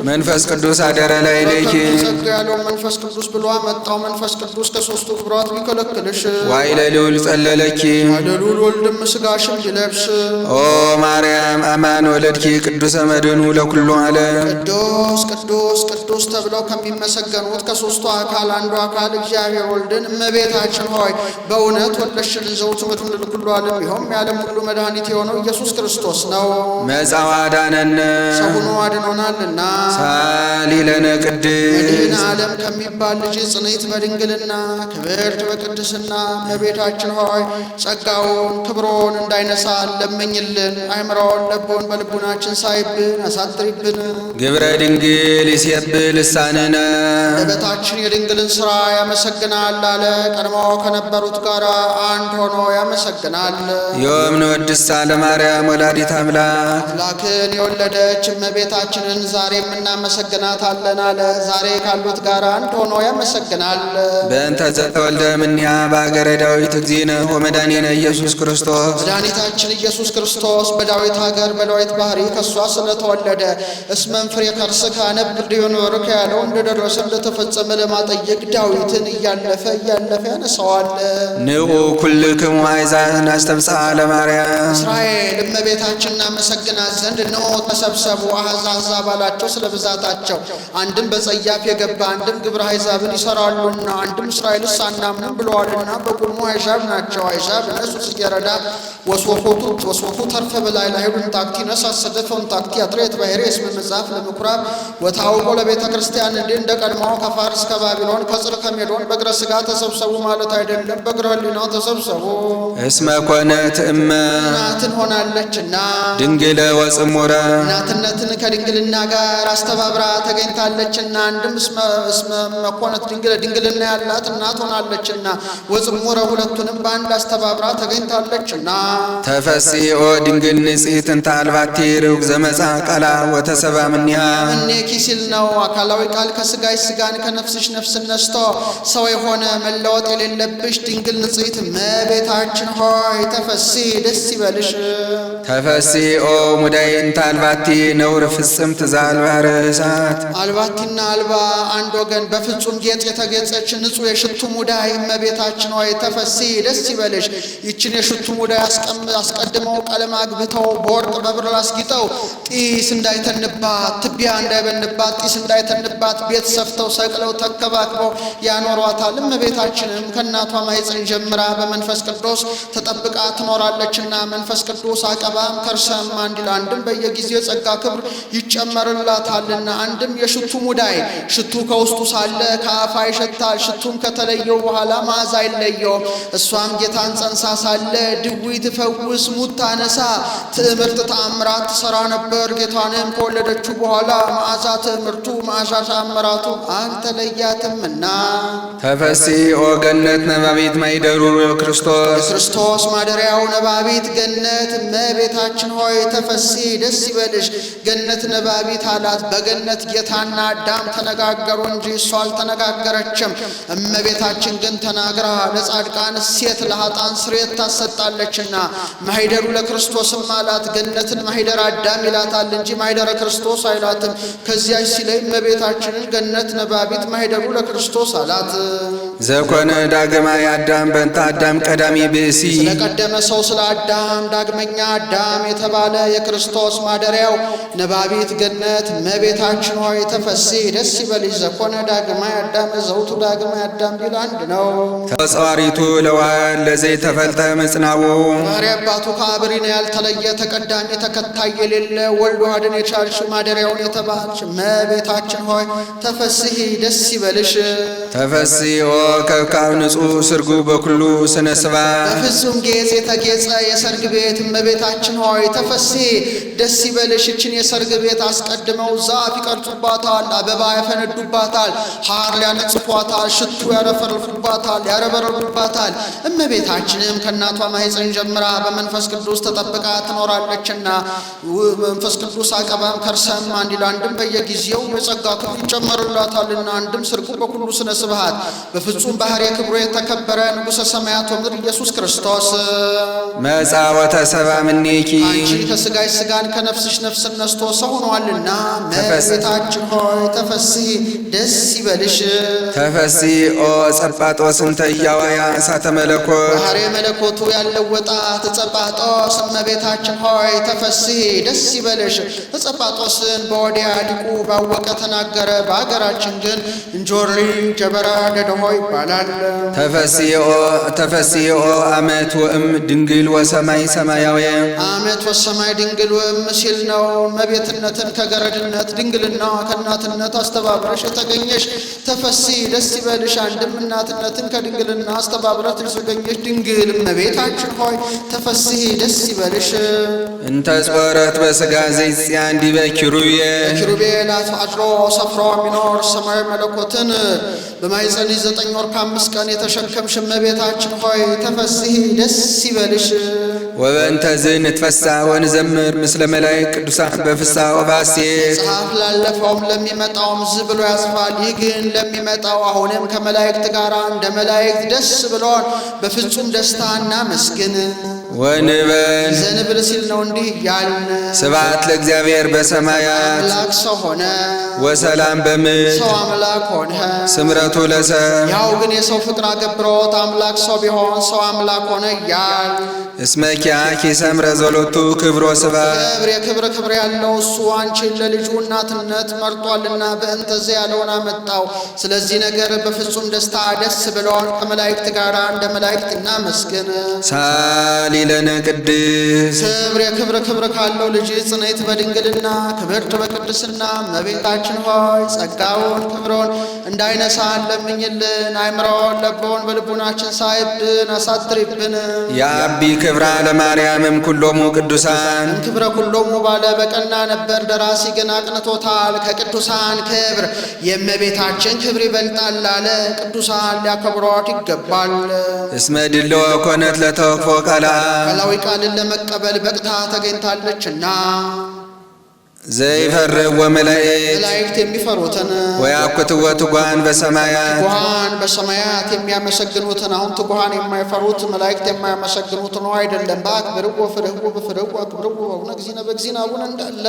መንፈስ ቅዱስ አደረ ላዕሌኪ ጸጋ ያለው መንፈስ ቅዱስ ብሎ መጣው። መንፈስ ቅዱስ ከሦስቱ ግብራት ቢከለክልሽ ዋይለ ልዑል ጸለለኪ ልዑል ወልድም ሥጋሽን ቢለብስ ኦ ማርያም አማን ወለድኪ ቅዱሰ መድኅኑ ለኩሉ ዓለም ቅዱስ ቅዱስ ቅዱስ ተብለው ከሚመሰገኑት ከሦስቱ አካል አንዱ አካል እግዚአብሔር ወልድን እመቤታችን ሆይ በእውነት ወለድሽልን። ዘውቱ መድኅኑ ለኩሉ ዓለም ይኸውም የዓለም ሁሉ መድኃኒት የሆነው ኢየሱስ ክርስቶስ ነው። መጻዋ አዳነነ ሰው ሆኖ አድኖናልና ሳሊ ለነ ቅድስት መድኃኔ ዓለም ከሚባል ልጅ ጽንዕት በድንግልና ክብርት በቅድስና እመቤታችን ሆይ ጸጋውን ክብሮን እንዳይነሳ ለምኝልን። አይምሮን ለቦን በልቡናችን ሳይብን አሳትሪብን። ግብረ ድንግል ይሴብህ ልሳንነ አንደበታችን የድንግልን ሥራ ያመሰግናል አለ። ቀድሞ ከነበሩት ጋር አንድ ሆኖ ያመሰግናል። ዮም ንወድሳ ለማርያም ወላዲተ አምላክ አምላክን የወለደች እመቤታችንን ዛሬም እናመሰግናታለን አለ። ዛሬ ካሉት ጋር አንድ ሆኖ ያመሰግናል። በእንተ ዘተወልደ እምኔሃ በአገረ ዳዊት እግዚእነ ወመድኃኒነ ኢየሱስ ክርስቶስ መድኃኒታችን ኢየሱስ ክርስቶስ በዳዊት ሀገር በዳዊት ባህሪ ከእሷ ስለተወለደ እስመን ፍሬ ከርስከ አነብር ዲዮኖርከ ያለው እንደደረሰ እንደተፈጸመ ለማጠየቅ ዳዊትን እያለፈ ያነሳዋል። ንዑ ኩልክሙ አሕዛብ ናስተብጽሐ ለማርያም እስራኤል እመቤታችን እናመሰግናት ዘንድ እነሆ ተሰብሰቡ። አሕዛብ አላቸው ስለ ብዛታቸው። አንድም በጸያፍ የገባ አንድም ግብረ አሕዛብን ይሰራሉና አንድም እስራኤልስ አናምንም ብለዋልና በቁሙ አሕዛብ ናቸው። አሕዛብ እነሱ ሲገረዳ ወስወፉ ተርፈ በላይ ላይሁን ታክቲ ነሳ ሰደፈውን ታክቲ አጥሬት ባሕሬ እስመ መጽሐፍ ለምኩራብ ወታውቆ ለቤተ ክርስቲያን እንደ ቀድሞው ከፋርስ ከባቢሎን ከጽር ከሜዶን በእግረ ሥጋ ተሰብሰቡ ማለት አይደለም፣ በእግረ ሕሊናው ተሰብሰቡ። እስመ ኮነት እመ እናትን ሆናለችና ድንግለ ወጽሙረ እናትነትን ከድንግልና ጋር አስተባብራ ተገኝታለችና አንድም እስመ መኮነት ድንግልና ያላት እናት ሆናለችና ወጽሙረ ሁለቱንም በአንድ አስተባብራ ተገኝታለችና ተፈሥሒ ኦ ድንግል ንጽሕት እንተ አልባቲ ርግብ ዘመጻ ቃላ ወተሰባ እምኔሃ እምኔኪ ሲል ነው። አካላዊ ቃል ከሥጋሽ ሥጋን ከነፍስሽ ነፍስን ነስቶ ሰው የሆነ መለወጥ የሌለብሽ ድንግል ንጽሕት እመቤታችን ሆይ ተፈሥሒ ደስ ይበልሽ። ተፈሥሒ ኦ ሙዳይ እንተ አልባቲ ነውር ፍጽምት ዘአልባ ርእሳት አልባቲና አልባ አንድ ወገን በፍጹም ጌጥ የተጌጸች ንጹሕ የሽቱ ሙዳይ እመቤታችን ሆይ ተፈሥሒ ደስ ይበልሽ። ይችን የሽቱ ሙዳይ አስቀድመው ቀለም አግብተው በወርቅ በብር አስጊጠው ጢስ እንዳይተንባት ትቢያ እንዳይበንባት ጢስ እንዳይተንባት ቤት ሰፍተው ሰቅለው ተከባክበው ያኖሯታል። እመቤታችንም ከእናቷ ማኅፀን ጀምራ በመንፈስ ቅዱስ ተጠብቃ ትኖራለችና መንፈስ ቅዱስ አቀባም ከርሰም አንዲል አንድም በየጊዜው ጸጋ ክብር ይጨመርላታልና አንድም የሽቱ ሙዳይ ሽቱ ከውስጡ ሳለ ከአፋ ይሸታል፣ ሽቱም ከተለየው በኋላ መዓዛ አይለየው። እሷም ጌታን ጸንሳ ሳለ ድውይ ትፈውስ ሙት ታነሳ ትዕምርት ተአምራት ትሰራ ነበር። ጌታንም ከወለደችው በኋላ መዓዛ ትዕምርቱ መዓዛ ተአምራቱ አልተለያትምና ተፈሥሒ ኦ ገነት ነባቢት ማይደሩ ክርስቶስ ማደሪያው ነባቢት ገነት እመቤታችን ሆይ ተፈሥሒ ደስ ይበልሽ። ገነት ነባቢት አላት። በገነት ጌታን ሔዋንና አዳም ተነጋገሩ እንጂ እሷ አልተነጋገረችም። እመቤታችን ግን ተናግራ ለጻድቃን ሴት ለኃጥአን ስርየት ታሰጣለችና ማኅደሩ ለክርስቶስም አላት። ገነትን ማኅደረ አዳም ይላታል እንጂ ማኅደረ ክርስቶስ አይላትም። ከዚያች ሲለይ እመቤታችንን ገነት ነባቢት ማኅደሩ ለክርስቶስ አላት። ዘኮነ ዳግማይ አዳም በእንተ አዳም ቀዳሚ ብእሲ ስለቀደመ ሰው ስለ አዳም ዳግመኛ አዳም የተባለ የክርስቶስ ማደሪያው ነባቢት ገነት እመቤታችን ሆይ ተፈሥሒ ደስ ይበልሽ። ዘኮነ ዳግማይ አዳም ዘውቱ ዳግማይ አዳም ቢል አንድ ነው። ተጸዋሪቱ ለዋል ለዘይ ተፈልጠ መጽናቡ ባሕርይ አባቱ ከአብሪን ያልተለየ ተቀዳሚ ተከታይ የሌለ ወልድ ዋሕድን የቻልሽ ማደሪያውን የተባልሽ እመቤታችን ሆይ ተፈሥሒ ደስ ይበልሽ። ተፈሥሒ ኦ ከብካብ ንጹሕ ስርጉ በኩሉ ስነ ስብሐት በፍጹም ጌጥ የተጌጸ የሰርግ ቤት እመቤታችን ሆይ ተፈሥሒ ደስ ይበልሽ። ይችን የሰርግ ቤት አስቀድመው ዛፍ ይቀርጹባታል፣ አበባ ያፈነዱባታል፣ ሐር ሊያነጽፏታል፣ ሽቱ ያረፈርፉባታል፣ ያረበረቡባታል። እመቤታችንም ከእናቷ ማኅፀን ጀምራ በመንፈስ ቅዱስ ተጠብቃ ትኖራለችና መንፈስ ቅዱስ አቀባም ከርሰም አንዲል አንድም በየጊዜው የጸጋ ክብር ይጨመርላታልና አንድም ስርጉ በኩሉ ስነ ስብሐት በፍጹም ባሕርይ ክብሩ የተከበረ ንጉሠ ሰማያት ወምድር ኢየሱስ ክርስቶስ መጻ ወተሰብአ እምኔኪ አንቺ ከሥጋሽ ሥጋን ከነፍስሽ ነፍስን ነስቶ ሰው ሆኗልና እመቤታችን ሆይ ተፈሥሒ ደስ ይበልሽ። ተፈሥሒ ኦ ጸጳጦስ እንተ ኢያዋያ እሳተ መለኮት ባሕርይ መለኮቱ ያለው ወጣት ጸጳጦስ እመቤታችን ሆይ ተፈሥሒ ደስ ይበልሽ። ጸጳጦስን በወዲያ ዲቁ ባወቀ ተናገረ። በአገራችን ግን እንጆሪ ጀበራ ደደሆ ይባላል። ተፈሥሒ ኦ አመት ወእም ድንግል ወሰማይ ሰማያዊ አመት ወሰማይ ድንግል ወእም ሲል ነው። እመቤትነትን ከገረድነት ድንግልና ከእናትነት አስተባብረሽ የተገኘሽ ተፈሥሒ ደስ ይበልሽ። አንድም እናትነትን ከድንግልና አስተባብረት የተገኘሽ ድንግል እመቤታችን ሆይ ተፈሥሒ ደስ ይበልሽ። እንተ ጾረት በሥጋ ዘይጽያን ዲበ ኪሩቤል ኪሩቤል አድሮ ሰፍሮ የሚኖር ሰማያዊ መለኮትን በማኅፀን 9 ወር ከ5 ቀን የተሸከምሽ እመቤታችን ሆይ ተፈሥሒ ደስ ይበልሽ። ወበእንተ ዝንትፈሥሕ ወንዘምር ምስለ መላእክት ቅዱሳን በፍሥሓ ወበሐሤት መጽሐፍ ላለፈውም ለሚመጣውም ዝ ብሎ ያጽፋል። ይህ ግን ለሚመጣው አሁንም ከመላእክት ጋር እንደ መላእክት ደስ ብሎን በፍጹም ደስታ እናመስግን። ወንበል ዘንብል ሲል ነው እንዲህ ያልን ስብሐት ለእግዚአብሔር በሰማያት አምላክ ሰው ሆነ ወሰላም በምድር ሰው አምላክ ሆነ። ስምረቱ ለሰብእ ያው ግን የሰው ፍቅር አገብሮት አምላክ ሰው ቢሆን ሰው አምላክ ሆነ እያል እስመ ኪያኪ ሰምረ ዘሎቱ ክብሮ ስብሐት ክብር ያለው እሱ አንቺን ለልጁ እናትነት መርጧልና በእንተዚያ ያለውን አመጣው። ስለዚህ ነገር በፍጹም ደስታ ደስ ብሎን ከመላእክት ጋር እንደ መላእክት እናመስግን። ሳሊ ለነ ቅድስ ክብር ካለው ልጅ ጽኔት በድንግልና ክብርት በቅድስና እመቤታችን ሆይ ጸጋውን ክብሮን እንዳይነሳን ለምኝልን። አይምሮን ለቦን በልቡናችን ሳይብን አሳድሪብን። የአቢ ክብራ ለማርያምም ኩሎሙ ቅዱሳን ክብረ ኩሎሙ ባለ በቀና ነበር፣ ደራሲ ግን አቅንቶታል። ከቅዱሳን ክብር የእመቤታችን ክብር ይበልጣል አለ። ቅዱሳን ሊያከብሯት ይገባል። እስመ ድልዎ ኮነት ለተወክፎ ቃላ ቃላዊ ቃልን ለመቀበል በቅታ ተገኝታለችና ዘይፈርህ ወመላእክት መላእክት የሚፈሩትን ወያኩትዎ ትጉሃን በሰማያት ትጉሃን በሰማያት የሚያመሰግኑትን አሁን ትጉሃን የማይፈሩት መላእክት የማያመሰግኑት ነው አይደለም። በአክብርዎ ፍርህዎ በፍርህዎ አክብርዎ በአቡነ እግዚእነ በእግዚእነ አቡነ እንዳለ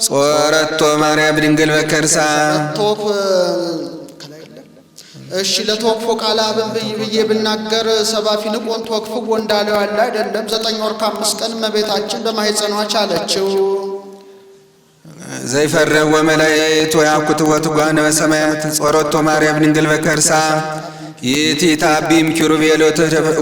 ጾረቶ ማርያም ድንግል በከርሳ እሺ ለተወክፎ ቃል አብን ብዬ ብናገር ሰባፊ ንቆን ተወክፍዎ እንዳለው ያለ አይደለም። 9 ወር ከ5 ቀን እመቤታችን በማኅፀኗ ቻለችው። ዘይፈርህ ወመላእክት ወያኩትዎ ትጉሃን በሰማያት ጾረቶ ማርያም ድንግል በከርሳ ይእቲ ታቢም ኪሩቤል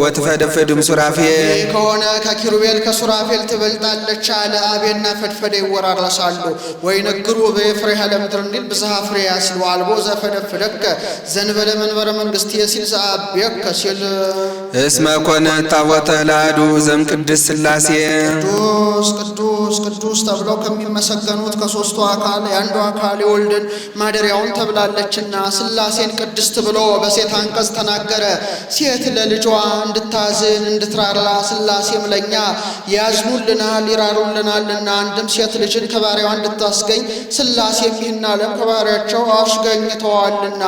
ወትፈደፍድም ሱራፌል ከሆነ ከኪሩቤል ከሱራፌል ትበልጣለች አለ። አቤና ፈድፈደ ይወራረሳሉ። ወይነግሩ በፍሬሃ ለምድር እንዲል ብዝሃ ፍሬ ያስሉ አልቦ ዘፈደፍደከ ዘንበለ መንበረ መንግሥት የሲል ዘአብየከ ሲል እስመ ኮነ ታቦተ ለአሐዱ ዘእምቅድስት ሥላሴ ቅዱስ ቅዱስ ቅዱስ ተብለው ከሚመሰገኑት ከሦስቱ አካል የአንዱ አካል የወልድን ማደሪያውን ተብላለችና ሥላሴን ቅድስት ብሎ በሴት አንቀጽ ተናገረ። ሴት ለልጇ እንድታዝን እንድትራራ ሥላሴም ለእኛ ያዝኑልናል ይራሩልናልና አንድም ሴት ልጅን ከባሪያዋ እንድታስገኝ ሥላሴም ይህን ዓለም ከባሪያቸው አስገኝተዋልና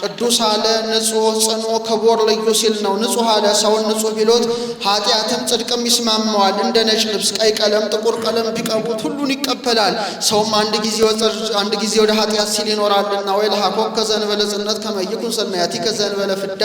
ቅዱስ አለ ንጹሕ ጽኑ ክቡር ልዩ ሲል ነው። ንጹሕ አለ ሰውን ንጹሕ ቢሎት ኃጢአትም ጽድቅም ይስማማዋል። እንደ ነጭ ልብስ ቀይ ቀለም ጥቁር ቀለም ቢቀቡት ሁሉን ይቀበላል። ሰውም አንድ ጊዜ ወደ ኃጢአት ሲል ይኖራልና ወይ ለሐኮም ከዘንበለ ጽነት ከመይኩን ሰናያቲ ከዘንበለ ፍዳ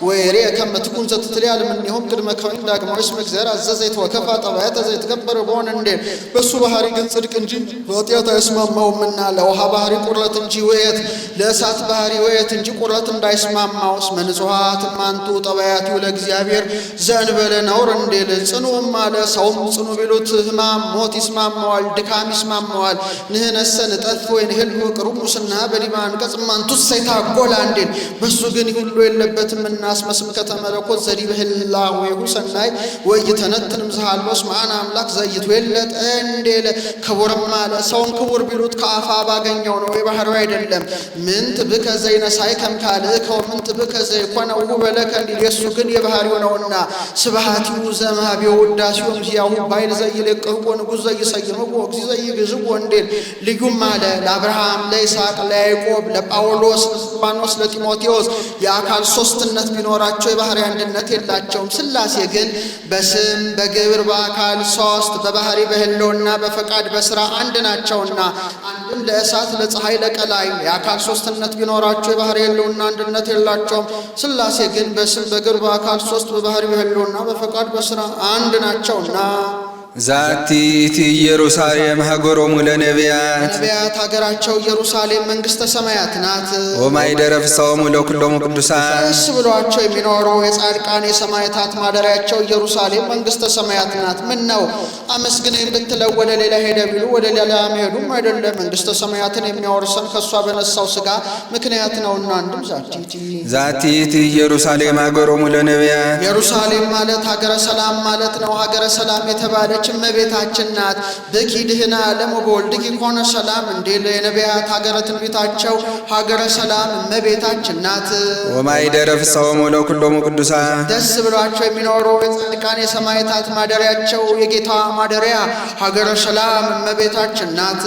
ወይሬ ከመትኩን ዘትትልያል ምንሆም ቅድመ ከወይን ዳግማዊ እስመ እግዚአብሔር አዘዘ የተወከፋ ጠባያት ዘይተከበረ በሆነ እንዴ በሱ ባህሪ ግን ጽድቅ እንጂ ኃጢአት አይስማማውምና ለውሃ ባህሪ ቁርለት እንጂ ወየት ለእሳት ባህሪ ወየት እንጂ ቁርለት እንዳይስማማው እስመ ንጹሐት ማንቱ ጠባያቱ ለእግዚአብሔር ዘእንበለ ነውር እንዴል ጽኑም አለ ሰውም ጽኑ ቢሉት ሕማም ሞት ይስማማዋል፣ ድካም ይስማማዋል። ንህነሰ ንጠፍ ወይንህል ቅሩብ ሙስና በዲበ አንቀጽ ማንቱስ ሰይታጎላ እንዴል በሱ ግን ሁሉ የለበትም እና እስመ ስብከተ መለኮት ዘዲበ ህላዌሁ ሰናይ ወይተነትን ምዝሃሎስ ማአነ አምላክ ዘይትዌለጥ እንዴል ክቡርም አለ ሰውን ክቡር ቢሉት ከአፋ ባገኘው ነው የባህሪው አይደለም። ምንት ብከ ዘይነሳይ ከምካልእ ከወምንት ብከ ዘይኮነ ውበለከ እንዲል የሱ ግን የባህሪው ነውና ስብሐቲሁ ዘመሃቢው ውዳሴው ዚያሁ ባይል ዘይልቅቆ ንጉሥ ዘይሰይመው እግዚእ ዘይግዝው እንዴል ልዩም አለ ለአብርሃም ለይስሐቅ ለያዕቆብ ለጳውሎስ ለስጢፋኖስ ለጢሞቴዎስ የአካል ሦስትነት ቢኖራቸው የባህሪ አንድነት የላቸውም። ሥላሴ ግን በስም በግብር በአካል ሦስት በባህሪ በህልውና በፈቃድ በሥራ አንድ ናቸውና አንድም ለእሳት ለፀሐይ ለቀላይ የአካል ሦስትነት ቢኖራቸው የባህሪ ህልውና አንድነት የላቸውም። ሥላሴ ግን በስም በግብር በአካል ሦስት በባህሪ በህልውና በፈቃድ በሥራ አንድ ናቸውና ዛቲ ኢቲ ኢየሩሳሌም ሀገሮሙ ለነቢያት ነቢያት ሀገራቸው ኢየሩሳሌም መንግሥተ ሰማያት ናት። ወማይደረ ፍሥሓሆሙ ለኵሎሙ ቅዱሳን ደስ ብሏቸው የሚኖሩ የጻድቃን የሰማዕታት ማደሪያቸው ኢየሩሳሌም መንግሥተ ሰማያት ናት። ምን ነው አመስግነኝ ብትለው ወደ ሌላ ሄደ ቢሉ ወደ ሌላ መሄዱም አይደለም። መንግሥተ ሰማያትን የሚያወርሰን ከእሷ በነሳው ሥጋ ምክንያት ነውና አንድም ዛቲ ኢቲ ኢየሩሳሌም ሀገሮሙ ለነቢያት ኢየሩሳሌም ማለት ሀገረ ሰላም ማለት ነው። ሀገረ ሰላም የተባለ እመቤታችን ናት። በኪ ድህነ ዓለም ወበወልድኪ ኮነ ሰላም እንዴል የነቢያት ሀገረ ትንቢታቸው ሀገረ ሰላም እመቤታችን ናት። ወማይደረ ፍሥሓሆሙ ለኵሎሙ ቅዱሳን ደስ ብሏቸው የሚኖሩ የጻድቃን የሰማዕታት ማደሪያቸው የጌታ ማደሪያ ሀገረ ሰላም እመቤታችን ናት።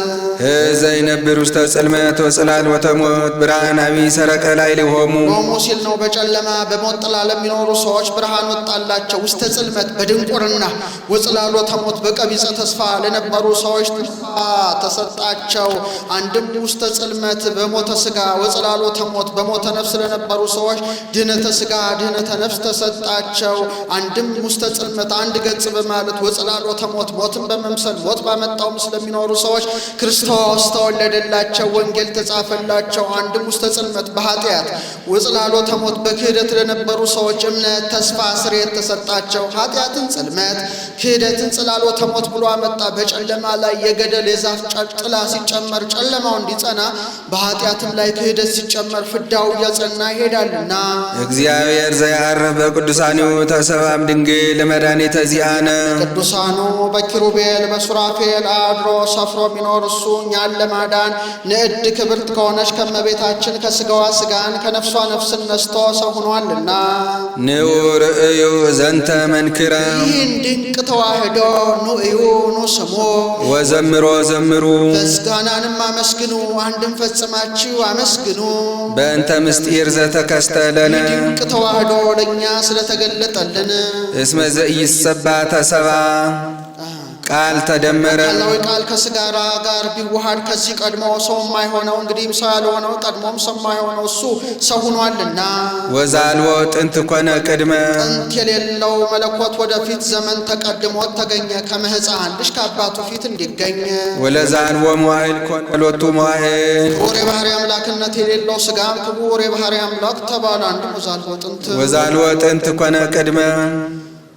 ዘይነብር ውስተ ጽልመት ወጽላሎተ ሞት ብርሃናዊ ሰረቀ ላዕሌሆሙ ሆሙ ሲል ነው። በጨለማ በሞት ጥላ ለሚኖሩ ሰዎች ብርሃን ወጣላቸው። ውስተ ጽልመት በድንቁርና ወጽላሎተ ሞት በቀቢጸ ተስፋ ለነበሩ ሰዎች ተስፋ ተሰጣቸው። አንድም ውስተ ጽልመት በሞተ ሥጋ ወጽላሎተ ሞት በሞተ ነፍስ ለነበሩ ሰዎች ድህነተ ሥጋ ድህነተ ነፍስ ተሰጣቸው። አንድም ውስተ ጽልመት አንድ ገጽ በማለት ወጽላሎተ ሞት ሞትን በመምሰል ሞት ባመጣው ስለሚኖሩ ሰዎች ክርስቶስ ተወለደላቸው፣ ወንጌል ተጻፈላቸው። አንድም ውስተ ጽልመት በኃጢአት ወጽላሎተ ሞት በክህደት ለነበሩ ሰዎች እምነት ተስፋ ስርየት ተሰጣቸው። ኃጢአትን ጽልመት ክህደትን ጽላሎተ ሞት ብሎ አመጣ። በጨለማ ላይ የገደል የዛፍ ጥላ ሲጨመር ጨለማው እንዲጸና በኃጢአትም ላይ ክህደት ሲጨመር ፍዳው እያጸና ይሄዳልና እግዚአብሔር ዘያዕርፍ በቅዱሳኒሁ ተሰብአም ድንግል መድኃኒተ ዚአነ ቅዱሳኑ በኪሩቤል በሱራፌል አድሮ ሰፍሮ የሚኖር እሱ እኛን ለማዳን ንዕድ ክብርት ከሆነች ከመቤታችን ከሥጋዋ ሥጋን ከነፍሷ ነፍስን ነስቶ ሰው ሆኗልና ንዑ ርእዩ ዘንተ መንክረ ይህን ድንቅ ተዋህዶ ኑ እዩ ኑ ስሙ ወዘምሮ ዘምሩ ምስጋናንም አመስግኑ አንድም ፈጽማችሁ አመስግኑ በእንተ ምስጢር ዘተከስተ ለነ ድንቅ ተዋህዶ ለእኛ ስለተገለጠልን እስመ ዘኢይሰባ ተሰባ ቃል ተደመረ ቃላዊ ቃል ከሥጋ ጋር ቢዋሃድ ከዚህ ቀድሞ ሰው የማይሆነው እንግዲህ ሰው ያልሆነው ቀድሞም ሰው የማይሆነው እሱ ሰው ሆኗልና ወዛልዎ ጥንት ኮነ ቅድመ ጥንት የሌለው መለኮት ወደፊት ዘመን ተቀድሞት ተገኘ ከመሕፃን ልጅ ከአባቱ ፊት እንዲገኝ ወለዛልዎ መዋዕል ኮነ ሎቱ መዋዕል ክቡር የባሕርይ አምላክነት የሌለው ሥጋም ክቡር የባሕርይ አምላክ ተባለ። አንዱ ወዛልዎ ጥንት ኮነ ቅድመ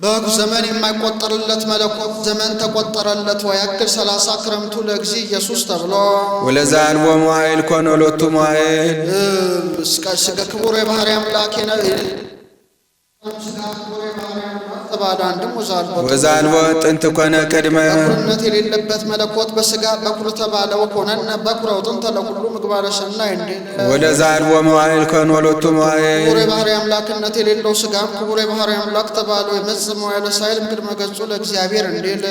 በዘመን የማይቆጠርለት መለኮት ዘመን ተቆጠረለት። ወያክል 30 ክረምቱ ለጊዜ ኢየሱስ ተብሎ ወለዛልዎ መዋዕል ኮነ ሎቱ መዋዕል እስከ ክቡር የባሕርይ አምላክ ነው። ተባለ አንድም ወዛልቦ ጥንት ኮነ ቅድመ በኩርነት የሌለበት መለኮት በሥጋ በኩር ተባለ ወኮነነ በኩረ ጥንተ ለኩሉ ምግባረ ሰናይ እንዲል ወለዛልቦ መዋዕል ኮነ ወሎቱ መዋዕል ክቡር የባሕርይ አምላክነት የሌለው ሥጋም ክቡር የባሕርይ አምላክ ተባለ የመጽእ መዋዕለ ሳይል ቅድመ ገጹ ለእግዚአብሔር እንዲል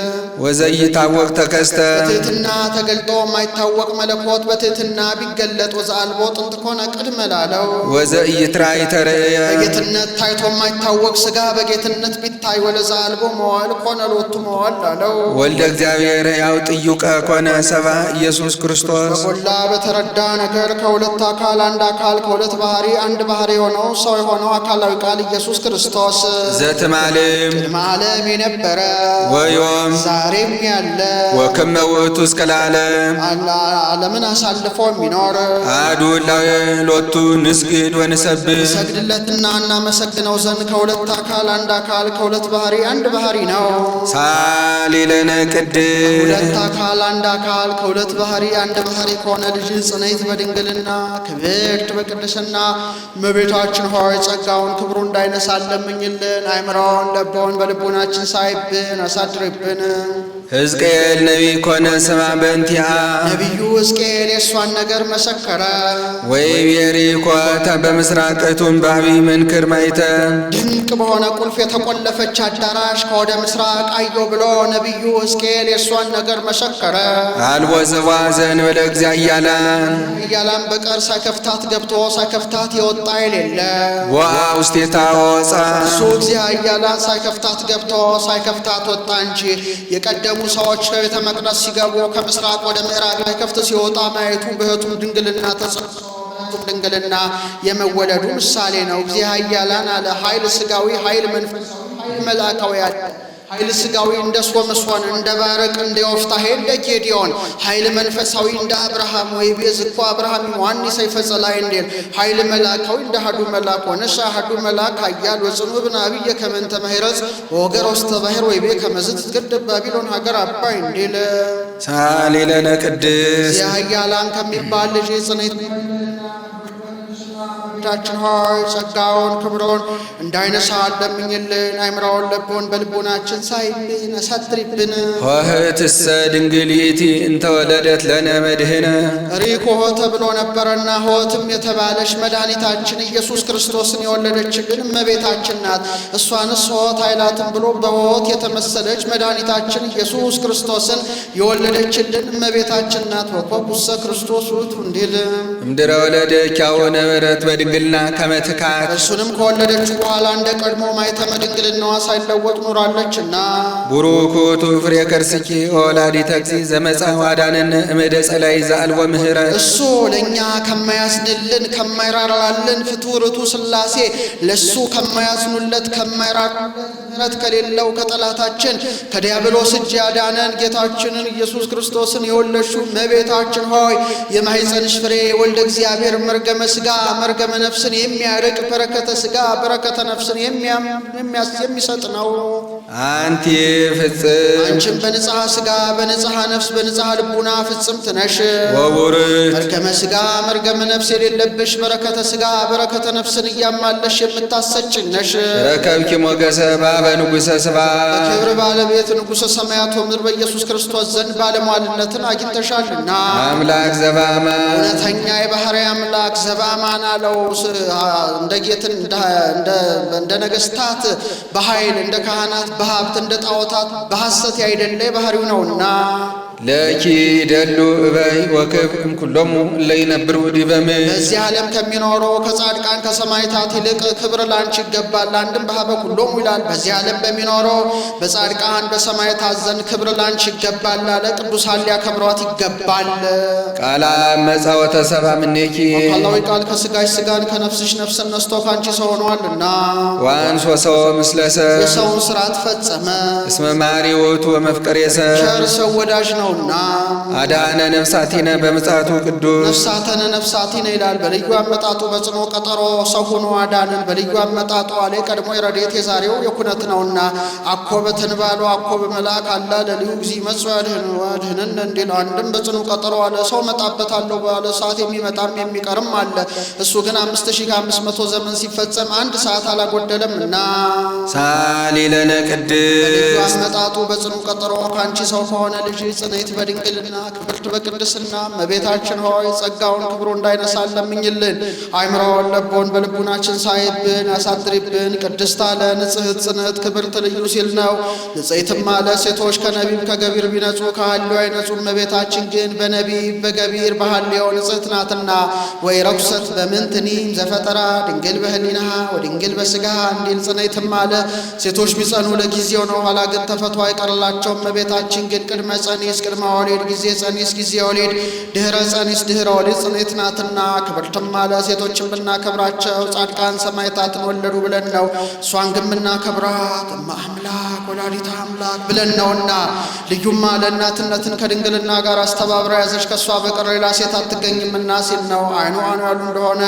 ወዘይታወቅ ተከስተ በትሕትና ተገልጦ የማይታወቅ መለኮት በትሕትና ቢገለጥ ወዘአልቦ ጥንት ኮነ ቅድመ ላለው ወዘኢትራእይ ተርእየ በጌትነት ታይቶ የማይታወቅ ሥጋ በጌትነት ቢታይ ወለዘአልቦ መዋዕል ኮነ ሎቱ መዋዕል ላለው ወልደ እግዚአብሔር ሕያው ጥዩቀ ኮነ ሰባ ኢየሱስ ክርስቶስ በጎላ በተረዳ ነገር ከሁለት አካል አንድ አካል ከሁለት ባሕርይ አንድ ባሕርይ የሆነው ሰው የሆነው አካላዊ ቃል ኢየሱስ ክርስቶስ ዘትማልም ቅድመ ዓለም የነበረ ወዮም ዛሬም ያለ ወከመ ውእቱ እስከ ለዓለም ዓለምን አሳልፎ የሚኖር አሐዱ እላዌ ሎቱ ንስግድ ወንሰብሕ ሰግድለትና እናመሰግነው ዘንድ ከሁለት አካል አንድ አካል ከሁለት ባሕርይ አንድ ባሕርይ ነው። ሳሊለነ ቅድስ ሁለት አካል አንድ አካል ከሁለት ባሕርይ አንድ ባሕርይ ከሆነ ልጅ ጽንዕት በድንግልና ክብርት በቅድስና እመቤታችን ሆይ ጸጋውን ክብሩ እንዳይነሳን ለምኝልን። አእምሮውን ለቦውን በልቡናችን ሳይብን አሳድርብን። ሕዝቅኤል ነቢይ ኮነ ስማ በእንቲአ ነቢዩ ሕዝቅኤል የእሷን ነገር መሰከረ። ወይቤሪ ኮተ በምስራቅ እቱም በዐቢይ መንክር ማይተ ድንቅ በሆነ ቁልፍ የተቆለፈች አዳራሽ ከወደ ምስራቅ አየሁ ብሎ ነቢዩ ሕዝቅኤል የእሷን ነገር መሰከረ። አልቦ ዘቧ ዘእንበለ እግዚአ እያላን እያላም በቀር ሳይከፍታት ገብቶ ሳይከፍታት የወጣ የሌለ ወአ ውስቴታ ወፃ እሱ እግዚአ እያላን ሳይከፍታት ገብቶ ሳይከፍታት ወጣ እንጂ የቀደሙ ሰዎች ከቤተ መቅደስ ሲገቡ ከምስራቅ ወደ ምዕራብ ሳይከፍት ሲወጣ ማየቱ በሕቱም ድንግልና ተጸንሶ ድንግልና የመወለዱ ምሳሌ ነው። እግዚአ እያላን አለ ኃይል ሥጋዊ ኃይል መንፈሳዊ ኃይል መልአካዊ አለ። ኃይል ሥጋዊ እንደ ሶምሶን እንደ ባረቅ እንደ ዮፍታሔ እንደ ጌዴዎን ኃይል መንፈሳዊ እንደ አብርሃም ወይቤዝ እኮ አብርሃም ዋኒ ሰይፈ ጸላይ እንዴል ኃይል መልአካዊ እንደ አሐዱ መልአክ ሆነሽ አሐዱ መልአክ ኃያል ወጽኑዕ ብነ አብየ ከመ እንተ ማይረጽ ወገር ውስተ ባሕር ወይቤ ከመ ዝትገደብ ባቢሎን ሀገር አባይ እንዴል ሳሊለነ ቅድስ እግዚአ ኃያላን ከሚባል ልጅ ጽንዕት ጌታችን ሆይ ጸጋውን ክብሩን እንዳይነሳ ለምኝልን። አእምሮውን ለቦውን በልቡናችን ሳይብን አሳድሪብን። ኆኅትሰ ድንግል ይእቲ እንተ ወለደት ለነ መድኅነ ሪኮ ተብሎ ነበረና ኆኅትም የተባለች መድኃኒታችን ኢየሱስ ክርስቶስን የወለደችልን እመቤታችን ናት። እሷንስ ኆኅት አይላትም ብሎ በኆኅት የተመሰለች መድኃኒታችን ኢየሱስ ክርስቶስን የወለደችልን እመቤታችን ናት። ወኮኩሰ ክርስቶስ ውእቱ እንዲል እምድረ ወለደኪያሁ ነበረት በድንግልና ከመ ትካት እርሱንም ከወለደች በኋላ እንደ ቀድሞ ማኅተመ ድንግልናዋ ሳይለወጥ ኖራለችና ቡሩክ ውእቱ ፍሬ ከርስኪ ወላዲተ እግዚእ ዘመጽአ ወአዳነነ እምእደ ጸላኢ ዘአልቦ ምሕረት እሱ ለእኛ ከማያዝንልን ከማይራራልን ፍቱር ርቱ ሥላሴ ለእሱ ከማያዝኑለት ከማይራሩለት ምሕረት ከሌለው ከጠላታችን ከዲያብሎስ እጅ ያዳነን ጌታችንን ኢየሱስ ክርስቶስን የወለድሽው እመቤታችን ሆይ የማኅፀንሽ ፍሬ ወልደ እግዚአብሔር መርገመ ሥጋ መርገመ ነፍስን የሚያርቅ በረከተ ሥጋ በረከተ ነፍስን የሚሰጥ ነው። አንቲ ፍጽም አንቺም በንጽሐ ሥጋ በንጽሐ ነፍስ በንጽሐ ልቡና ፍጽምት ነሽ። ወቡርክት መርገመ ሥጋ መርገመ ነፍስ የሌለብሽ በረከተ ሥጋ በረከተ ነፍስን እያማለሽ የምታሰጭን ነሽ። ረከብኪ ሞገሰ በኀበ ንጉሠ ስብሐት በክብር ባለቤት ንጉሠ ሰማያት ወምድር በኢየሱስ ክርስቶስ ዘንድ ባለሟልነትን አግኝተሻልና አምላክ ዘበአማን እውነተኛ የባሕርይ አምላክ ዘበአማን አለው። እንደ ጌትን እንደ ነገሥታት በኃይል እንደ ካህናት በሀብት እንደ ጣዖታት በሐሰት ያይደለ የባሕርዩ ነውና ለኪ ደሉ እበይ ወክብ እምኩሎሙ እለ ይነብሩ ዲበ ምድር በዚህ ዓለም ከሚኖረው ከጻድቃን ከሰማዕታት ይልቅ ክብር ላንቺ ይገባል። አንድም በኀበ ኩሎሙ ይላል። በዚህ ዓለም በሚኖረው በጻድቃን በሰማዕታት ዘንድ ክብር ላንቺ ይገባል አለ። ቅዱሳን ሊያከብሯት ይገባል። ቃላ መጻ ወተሰብአ እምኔኪ አካላዊ ቃል ከሥጋሽ ሥጋን ከነፍስሽ ነፍስን ነስቶ ካንቺ ሰው ሆኗልና ወአንሶ ሰው ምስለ ሰብ የሰውን ሥርዓት ፈጸመ። እስመ መሐሪ ውእቱ ወመፍቀሬ ሰብ ቸር ሰው ወዳጅ ነው ነውና አዳነ ነፍሳቲነ በምጽአቱ ቅዱስ ነፍሳተነ ነፍሳቲነ ይላል። በልዩ አመጣጡ በጽኖ ቀጠሮ ሰው ሆኖ አዳነን። በልዩ አመጣጡ አለ ቀድሞ የረድኤት የዛሬው የኩነት ነውና አኮ በትንባሉ አኮ በመልአክ አላ ለልዩ ጊዜ መጽኦ ያድኅነን እንዲል አንድም በጽኑ ቀጠሮ አለ ሰው መጣበታለሁ ባለ ሰዓት የሚመጣም የሚቀርም አለ። እሱ ግን 5500 ዘመን ሲፈጸም አንድ ሰዓት አላጎደለምና ሳሊ ለነ በልዩ ቅድስት አመጣጡ በጽኑ ቀጠሮ ካንቺ ሰው ከሆነ ልጅ ጽንዕት በድንግልና ክብርት በቅድስና እመቤታችን ሆይ ጸጋውን ክብሩ እንዳይነሳን ለምኝልን። አእምሮውን ለቦን በልቡናችን ሳይብን ያሳድሪብን። ቅድስት አለ ንጽሕት ጽንዕት ክብርት ልዩ ሲል ነው። ንጽሕትም አለ ሴቶች ከነቢብ ከገቢር ቢነጹ ከሐልዮ አይነጹም። እመቤታችን ግን በነቢብ በገቢር በሐልዮ ንጽሕት ናትና። ወይ ረኩሰት በምንትኒም ዘፈጠራ ድንግል በህሊናሃ ወድንግል በሥጋሃ እንዲል ጽንዕትም አለ ሴቶች ቢጸኑ ለጊዜው ነው፣ ኋላ ግን ተፈቶ አይቀርላቸውም። እመቤታችን ግን ቅድመ ጸኒስ ቅድመ ወሊድ ጊዜ ጸኒስ ጊዜ ወሊድ ድኅረ ጸኒስ ድኅረ ወሊድ ጽንዕት ናትና። ክብርትም አለ ሴቶችን ብናከብራቸው ጻድቃን ሰማዕታትን ወለዱ ብለን ነው። እሷን ግን ብናከብራት እመ አምላክ ወላዲተ አምላክ ብለን ነውና። ልዩም አለ እናትነትን ከድንግልና ጋር አስተባብራ ያዘች ከእሷ በቀር ሌላ ሴት አትገኝምና ሲል ነው። አይኑ አኑ ያሉ እንደሆነ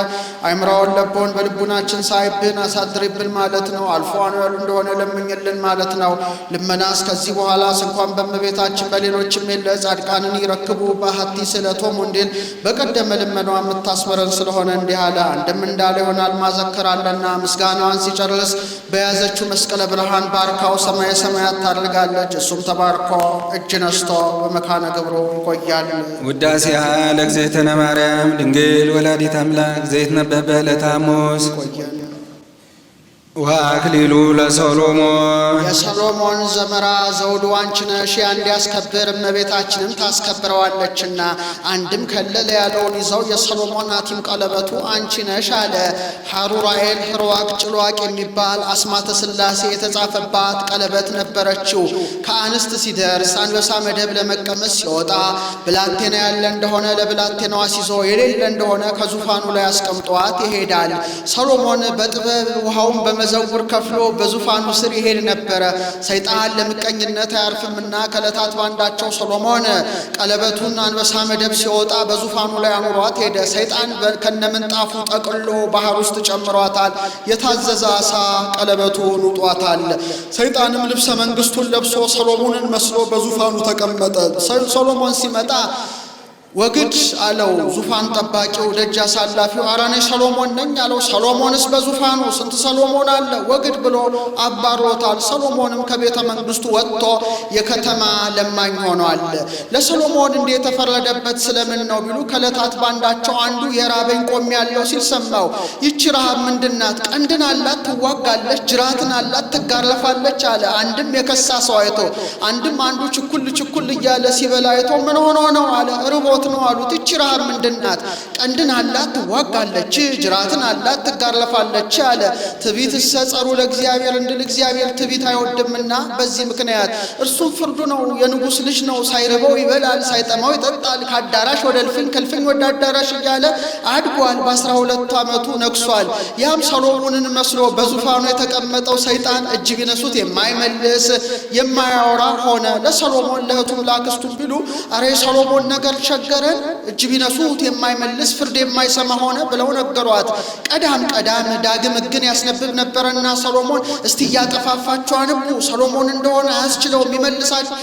አእምሮውን ለቦን በልቡናችን ሳይብን አሳድሪብን ማለት ነው። አልፎ አኑ ያሉ እንደሆነ ለምኝልን ማለት ነው። ልመናስ ከዚህ በኋላስ እንኳን በእመቤታችን በሌሎችም የለ ጻድቃንን ይረክቡ በአሐቲ ስእለቶሙ እንዲል በቀደመ ልመናዋ የምታስመረን ስለሆነ እንዲህ አለ። አንድም እንዳለ ይሆናል ማዘከራለና ምስጋናዋን ሲጨርስ በያዘችው መስቀለ ብርሃን ባርካው ሰማየ ሰማያት ታደርጋለች። እሱም ተባርኮ እጅ ነስቶ በመካነ ግብሩ ይቆያል። ውዳሴሃ ለእግዝእትነ ማርያም ድንግል ወላዲተ አምላክ ዘይትነበብ በዕለተ ሐሙስ ወአክሊሉ ለሰሎሞን የሰሎሞን ዘመራ ዘውዱ አንቺ ነሽ እንዲያስከብር እመቤታችንም ታስከብረዋለችና። አንድም ከለለ ያለውን ይዘው የሰሎሞን አቲም ቀለበቱ አንቺ ነሽ አለ። ሐሩራኤል ሕርዋቅ ጭሏቅ የሚባል አስማተ ሥላሴ የተጻፈባት ቀለበት ነበረችው። ከአንስት ሲደርስ አንበሳ መደብ ለመቀመስ ሲወጣ ብላቴና ያለ እንደሆነ ለብላቴናዋ ሲዞ የሌለ እንደሆነ ከዙፋኑ ላይ አስቀምጧት ይሄዳል። ሰሎሞን በጥበብ ውሃውን በመዘውር ከፍሎ በዙፋኑ ስር ይሄድ ነበረ። ሰይጣን ለምቀኝነት አያርፍምና ከዕለታት ባንዳቸው ሰሎሞን ቀለበቱን አንበሳ መደብ ሲወጣ በዙፋኑ ላይ አኑሯት ሄደ። ሰይጣን ከነምንጣፉ ጠቅሎ ባህር ውስጥ ጨምሯታል። የታዘዘ አሳ ቀለበቱን ውጧታል። ሰይጣንም ልብሰ መንግስቱን ለብሶ ሰሎሞንን መስሎ በዙፋኑ ተቀመጠ። ሰሎሞን ሲመጣ ወግድ አለው ዙፋን ጠባቂው ደጅ አሳላፊው። ኧረ እኔ ሰሎሞን ነኝ አለው። ሰሎሞንስ በዙፋኑ ስንት ሰሎሞን አለ ወግድ ብሎ አባሮታል። ሰሎሞንም ከቤተ መንግስቱ ወጥቶ የከተማ ለማኝ ሆኗል። ለሰሎሞን እንዴ የተፈረደበት ስለምን ነው ቢሉ ከዕለታት ባንዳቸው አንዱ የራበኝ ቆም ያለው ሲል ሰማው። ይቺ ረሃብ ምንድናት? ቀንድን አላት ትዋጋለች፣ ጅራትን አላት ትጋረፋለች አለ። አንድም የከሳ ሰው አይቶ አንድም አንዱ ችኩል እያለ ሲበላ አይቶ ምን ሆኖ ነው አለ። ርቦት ነው አሉት። እቺ ረሃብ ምንድናት? ቀንድን አላት ትዋጋለች፣ ጅራትን አላት ትጋረፋለች አለ። ትዕቢት ጸሩ ለእግዚአብሔር እንድል እግዚአብሔር ትዕቢት አይወድምና በዚህ ምክንያት እርሱም ፍርዱ ነው። የንጉሥ ልጅ ነው። ሳይርበው ይበላል፣ ሳይጠማው ይጠጣል። ከአዳራሽ ወደ እልፍኝ ከእልፍኝ ወደ አዳራሽ እያለ አድጓል። በ12 ዓመቱ ነግሷል። ያም ሰሎሞንን መስሎ በዙፋኑ የተቀመጠው ሰይጣን እጅ ቢነሱት የማይመልስ የማያወራ ሆነ። ለሰሎሞን ለእህቱም ላክስቱም ቢሉ አረ የሰሎሞን ነገር ገረን እጅ ቢነሱት የማይመልስ ፍርድ የማይሰማ ሆነ ብለው ነገሯት። ቀዳም ዳግም ሕግን ያስነብብ ነበርና ሰሎሞን እስቲ እያጠፋፋችሁ አንቡ፣ ሰሎሞን እንደሆነ አያስችለውም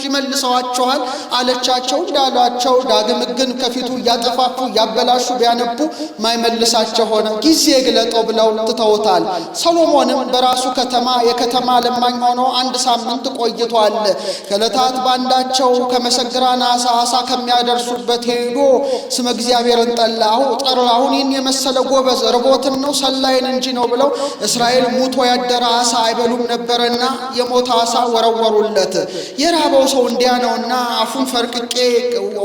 ይመልሰዋችኋል አለቻቸው። እንዳሏቸው ዳግም ሕግን ከፊቱ እያጠፋፉ እያበላሹ ቢያነቡ ማይመልሳቸው ሆነ። ጊዜ ግለጠው ብለው ትተውታል። ሰሎሞንም በራሱ ከተማ የከተማ ለማኝ ሆኖ 1 ሳምንት ቆይቷል። ከዕለታት ባንዳቸው ከመሰግራን አሳ ከሚያደርሱበት ሄዶ ስመ እግዚአብሔርን ጠላሁ ጠራሁን ይህን የመሰለ ጎበዝ ርቦትን ነው ሰላይን እንጂ ነው ብለው እስራኤል ሙቶ ያደረ አሳ አይበሉም ነበርና የሞተ አሳ ወረወሩለት። የራበው ሰው እንዲያ ነውና አፉን ፈርቅቄ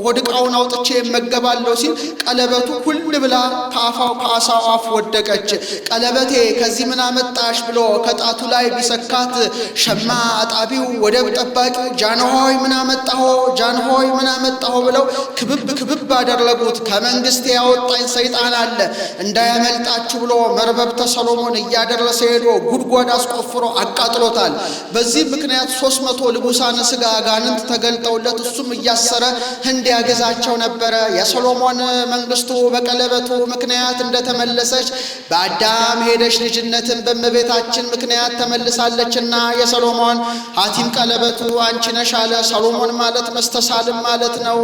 ሆድቃውን አውጥቼ መገባለሁ ሲል ቀለበቱ ሁል ብላ ከአሳው አፍ ወደቀች። ቀለበቴ ከዚህ ምን አመጣሽ ብሎ ከጣቱ ላይ ቢሰካት ሸማ አጣቢው ወደብ ጠባቂው ጃንሆይ ምን አመጣሁ ጃንሆይ ምን አመጣሁ ብለው ክብብ ክብብ አደረጉት። ከመንግስቴ ያወጣኝ ሰይጣን አለ እንዳያመልጣችሁ ብሎ መርበብተ ሰሎሞን እያደረሰ ሄዶ ጉድጓድ አስቆፍሮ አቃጥሎታል። በዚህ ምክንያት 300 ልቡሳነ ሥጋ አጋንንት ተገልጠውለት እሱም እያሰረ ህንድ ያገዛቸው ነበረ። የሰሎሞን መንግስቱ በቀለበቱ ምክንያት እንደተመለሰች በአዳም ሄደች ልጅነትን በእመቤታችን ምክንያት ተመልሳለችና የሰሎሞን ሐቲም ቀለበቱ አንቺ ነሽ አለ። ሰሎሞን ማለት መስተሳልም ማለት ነው።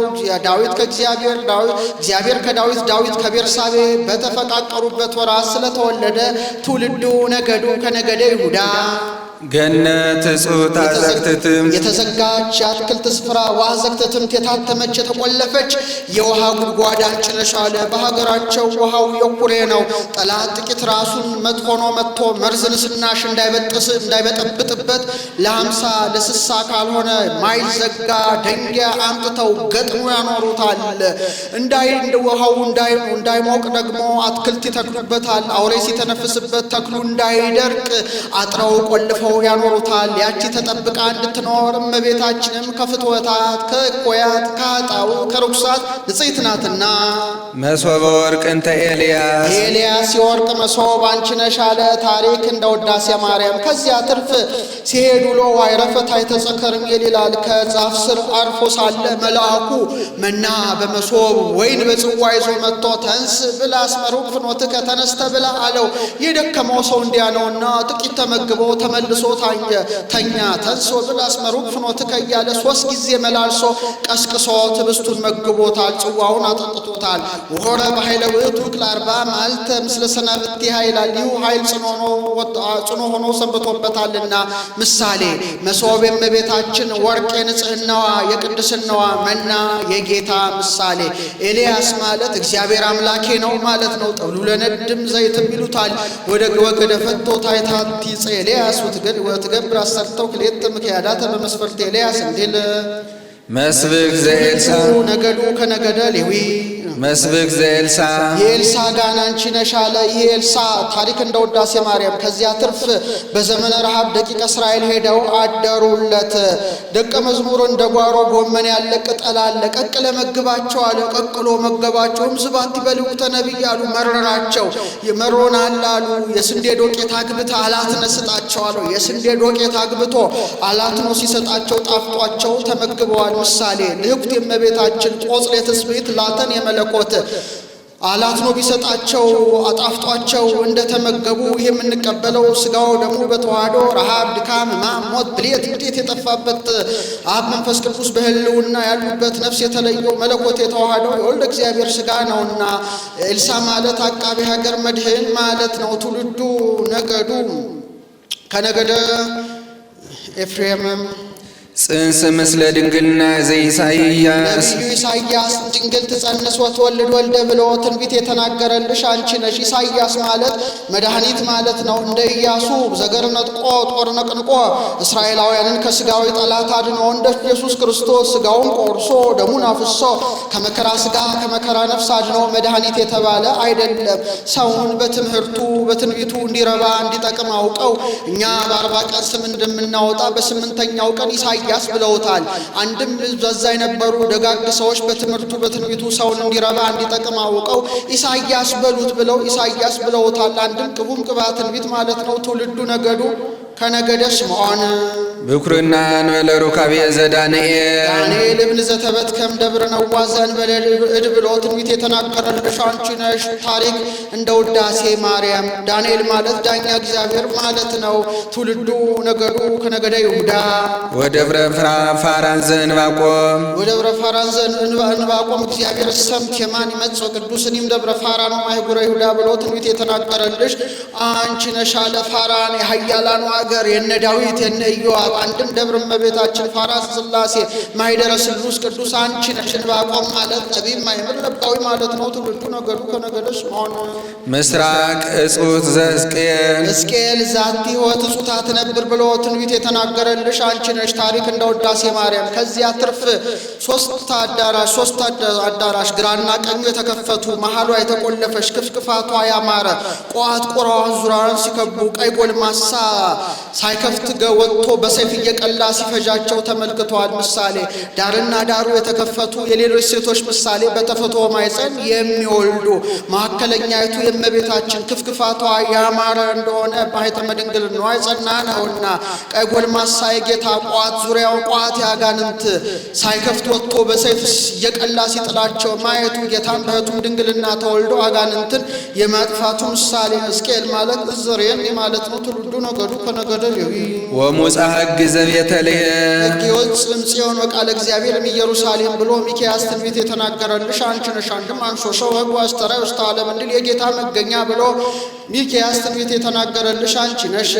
ዳዊት ከእግዚአብሔር እግዚአብሔር ከዳዊት ዳዊት ከቤርሳቤ በተፈቃቀሩበት ወራት ስለተወለደ ትውልዱ ነገዱ ከነገደ ይሁዳ ገነት እጹት አዘግትትም የተዘጋች የአትክልት ስፍራ ዋዘግትትም የታተመች የተቆለፈች የውሃ ጉድጓድ አንቺ ነሽ አለ። በሀገራቸው ውሃው የኩሬ ነው። ጠላት ጥቂት ራሱን ሆኖ መጥቶ መርዝን ስናሽ እንዳይበጠብጥበት ለ50 ለ60 ካልሆነ ማይዘጋ ደንጊያ አምጥተው ገጥሞ ያኖሩታል። ውሃው እንዳይሞቅ ደግሞ አትክልት ይተክሉበታል። አውሬ ሲተነፍስበት ተክሉ እንዳይደርቅ አጥረው ቆልፈው ያኖሩታል። ያቺ ተጠብቃ እንድትኖር እመቤታችንም ከፍትወታት ከእኮያት ከኃጣው ከርኩሳት ንጽሕት ናትና መሶበ ወርቅ እንተ ኤልያስ የኤልያስ የወርቅ መሶብ አንቺ ነሽ አለ። ታሪክ እንደ ውዳሴ ማርያም። ከዚያ ትርፍ ሲሄዱ ሎ አይረፈት አይተጸከርም ይላል። ከዛፍ ስር አርፎ ሳለ መልአኩ መና በመሶብ ወይን በጽዋ ይዞ መጥቶ ተንስ ብላ አስመሩቅ ፍኖትከ ተነስተ ብላ አለው። የደከመው ሰው እንዲያ ነውና ጥቂት ተመግቦ ተመልሶ ተኛ። ተንሶ ብላ አስመሩቅ ፍኖትከ እያለ 3 ጊዜ መላልሶ ቀስቅሶ ህብስቱን መግቦታል። ጽዋውን አጠጥቶታል። ወሆረ በኃይለ ውእቱ ለአርባ መዓልተ ምስለ ሰናብት ይላል። ይሁ ኃይል ጽኖ ሆኖ ሰንብቶበታልና ምሳሌ መሶብ የእመቤታችን ወርቅ የንጽህናዋ የቅድስናዋ መና የጌታ ምሳሌ። ኤልያስ ማለት እግዚአብሔር አምላኬ ነው ማለት ነው። ጠብሉለ ነድም ዘይትም ይሉታል። ወገደ ፈቶ ታይታቲ ኤልያስ ወትገብር አሰርተው ክሌት ምክያዳተ በመስፈርት ኤልያስ እንዲል መስብክ ዘኤልሳ ነገዱ ከነገደ ሌዊ መስብክ ዘኤልሳ የኤልሳ ጋን አንቺ ነሽ አለ። ይህ ኤልሳ ታሪክ እንደ ውዳሴ ማርያም። ከዚያ ትርፍ በዘመነ ረሃብ ደቂቀ እስራኤል ሄደው አደሩለት። ደቀ መዝሙር እንደ ጓሮ ጎመን ያለ ቅጠል አለ ቀቅለ መግባቸው አለ። ቀቅሎ መገባቸውም ዝባት ይበልዑተ ነቢይ አሉ። መረራቸው የመሮናል አሉ። የስንዴ ዶቄት አግብተ አላትነ ስጣቸው አለው። የስንዴ ዶቄት አግብቶ አላትኖ ሲሰጣቸው ጣፍጧቸው ተመግበዋል። ምሳሌ ልህኩት የእመቤታችን ቆጽሌ ትስብእት ላተን የመለኮት አላትኖ ቢሰጣቸው አጣፍጧቸው እንደተመገቡ የምንቀበለው ስጋው ደግሞ በተዋህዶ ረሃብ፣ ድካም፣ ሕማም፣ ሞት፣ ብሌት ውጤት የጠፋበት አብ መንፈስ ቅዱስ በህልውና ያሉበት ነፍስ የተለየው መለኮት የተዋህዶ የወልደ እግዚአብሔር ስጋ ነውና ኤልሳ ማለት አቃቤ ሀገር መድህን ማለት ነው። ትውልዱ ነገዱ ከነገደ ኤፍሬምም ጽንስ ምስለ ድንግልና ዘኢሳይያስ ነቢዩ ኢሳይያስ ድንግል ትጸንስ ወትወልድ ወልደ ብሎ ትንቢት የተናገረልሽ አንቺ ነሽ። ኢሳይያስ ማለት መድኃኒት ማለት ነው። እንደ ኢያሱ ዘገር ነጥቆ ጦር ነቅንቆ እስራኤላውያንን ከስጋዊ ጠላት አድኖ እንደ ኢየሱስ ክርስቶስ ስጋውን ቆርሶ ደሙን አፍሶ ከመከራ ስጋ ከመከራ ነፍስ አድኖ መድኃኒት የተባለ አይደለም። ሰውን በትምህርቱ በትንቢቱ እንዲረባ እንዲጠቅም አውቀው እኛ በ40 ቀን ስም እንደምናወጣ በ8ኛው ቀን ኢሳይያስ ብለውታል። አንድም በዛ የነበሩ ደጋግ ሰዎች በትምህርቱ በትንቢቱ ሰውን እንዲረባ እንዲጠቅም አውቀው ኢሳይያስ በሉት ብለው ኢሳይያስ ብለውታል። አንድም ቅቡም ቅባት ትንቢት ማለት ነው። ትውልዱ ነገዱ ከነገደ ስምዖን ብኩርና እንበለ ሩካቤ ዘዳንኤል ዳንኤል እብን ዘተበትከም ደብረ ነዋዘን በለድ ብሎ ትንቢት የተናገረልሽ አንቺ ነሽ። ታሪክ እንደ ውዳሴ ማርያም። ዳንኤል ማለት ዳኛ እግዚአብሔር ማለት ነው። ትውልዱ ነገዱ ከነገደ ይሁዳ ወደብረ ፋራን ዘእንባቆም ወደብረ ፋራን ዘእንባቆም እግዚአብሔር ሰምት የማን ይመጽእ ቅዱስ እኔም ደብረ ፋራን ማይጉረ ይሁዳ ብሎ ትንቢት የተናገረልሽ አንቺ ነሽ አለ። ፋራን የኃያላኑ አገር የነ ዳዊት የነ ኢዮአብ አንድም ደብረ እመቤታችን ፋራስ ሥላሴ ማይደረ ስሉስ ቅዱስ አንቺ ነሽ። ዕንባቆም ማለት ነቢይ ማይምር ለባዊ ማለት ነው። ትውልዱ ነገዱ ከነገደ ስምዖን ምስራቅ እጹት ሕዝቅኤል ዛቲ ሕይወት እጹታ ትነብር ብሎ ትንቢት የተናገረልሽ አንቺ ነሽ። ታሪክ እንደ ውዳሴ ማርያም። ከዚያ ትርፍ 3 አዳራሽ ግራና ቀኙ የተከፈቱ መሃሏ የተቆለፈች ክፍክፋቷ ያማረ ቋት ቆራዋን ዙሪያዋን ሲከቡ ቀይ ጎልማሳ ሳይከፍት ወጥቶ በሰይፍ እየቀላ ሲፈጃቸው ተመልክቷል። ምሳሌ ዳርና ዳሩ የተከፈቱ የሌሎች ሴቶች ምሳሌ በተፈጥሮ ማኅፀን የሚወልዱ መካከለኛይቱ የእመቤታችን ክፍክፋቷ ያማረ እንደሆነ በማኅተመ ድንግልናዋ የጸና ነውና ቀይ ጎልማሳ የጌታ ቋት ዙሪያው ቋት ያጋንንት ሳይከፍት ወጥቶ በሰይፍ እየቀላ ሲጥላቸው ማየቱ ጌታን በሕቱም ድንግልና ተወልዶ አጋንንትን የማጥፋቱ ምሳሌ ሕዝቅኤል ማለት እዝሬን ማለት ነው። ትውልዱ ነገዱ ከነገደ ሌዊ ወሙጻ ሕግ ዘቤተልሔም ሕግ ይወጽእ እምጽዮን ወቃለ እግዚአብሔር እምኢየሩሳሌም ብሎ ሚክያስ ትንቢት የተናገረልሽ አንቺ ነሽ። አንድም አንሶሰው ሕግ አስተራይ ውስተ ዓለም እንድል የጌታ መገኛ ብሎ ሚክያስ ትንቢት የተናገረልሽ አንቺ ነሽ።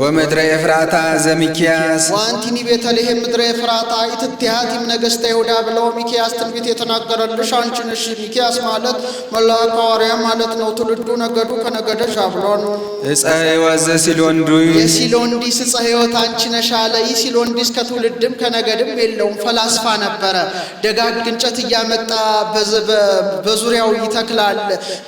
ወምድረ ኤፍራታ ዘሚክያስ ወአንቲኒ ቤተልሔም ምድረ ኤፍራታ ኢትትሃቲም ነገሥተ ይሁዳ ብለው ሚክያስ ትንቢት የተናገረልሽ አንቺ ነሽ። ሚክያስ ማለት መልአከ ሐዋርያ ማለት ነው። ትውልዱ ነገዱ ከነገደ ዛብሎን ዕፀ ሕይወት ዘሲሎንዱይ የሲሎንዲስ ዕፀ ሕይወት አንቺ ነሽ አለ። ይህ ሲሎንዲስ ከትውልድም ከነገድም የለውም፣ ፈላስፋ ነበረ። ደጋግ እንጨት እያመጣ በዙሪያው ይተክላል።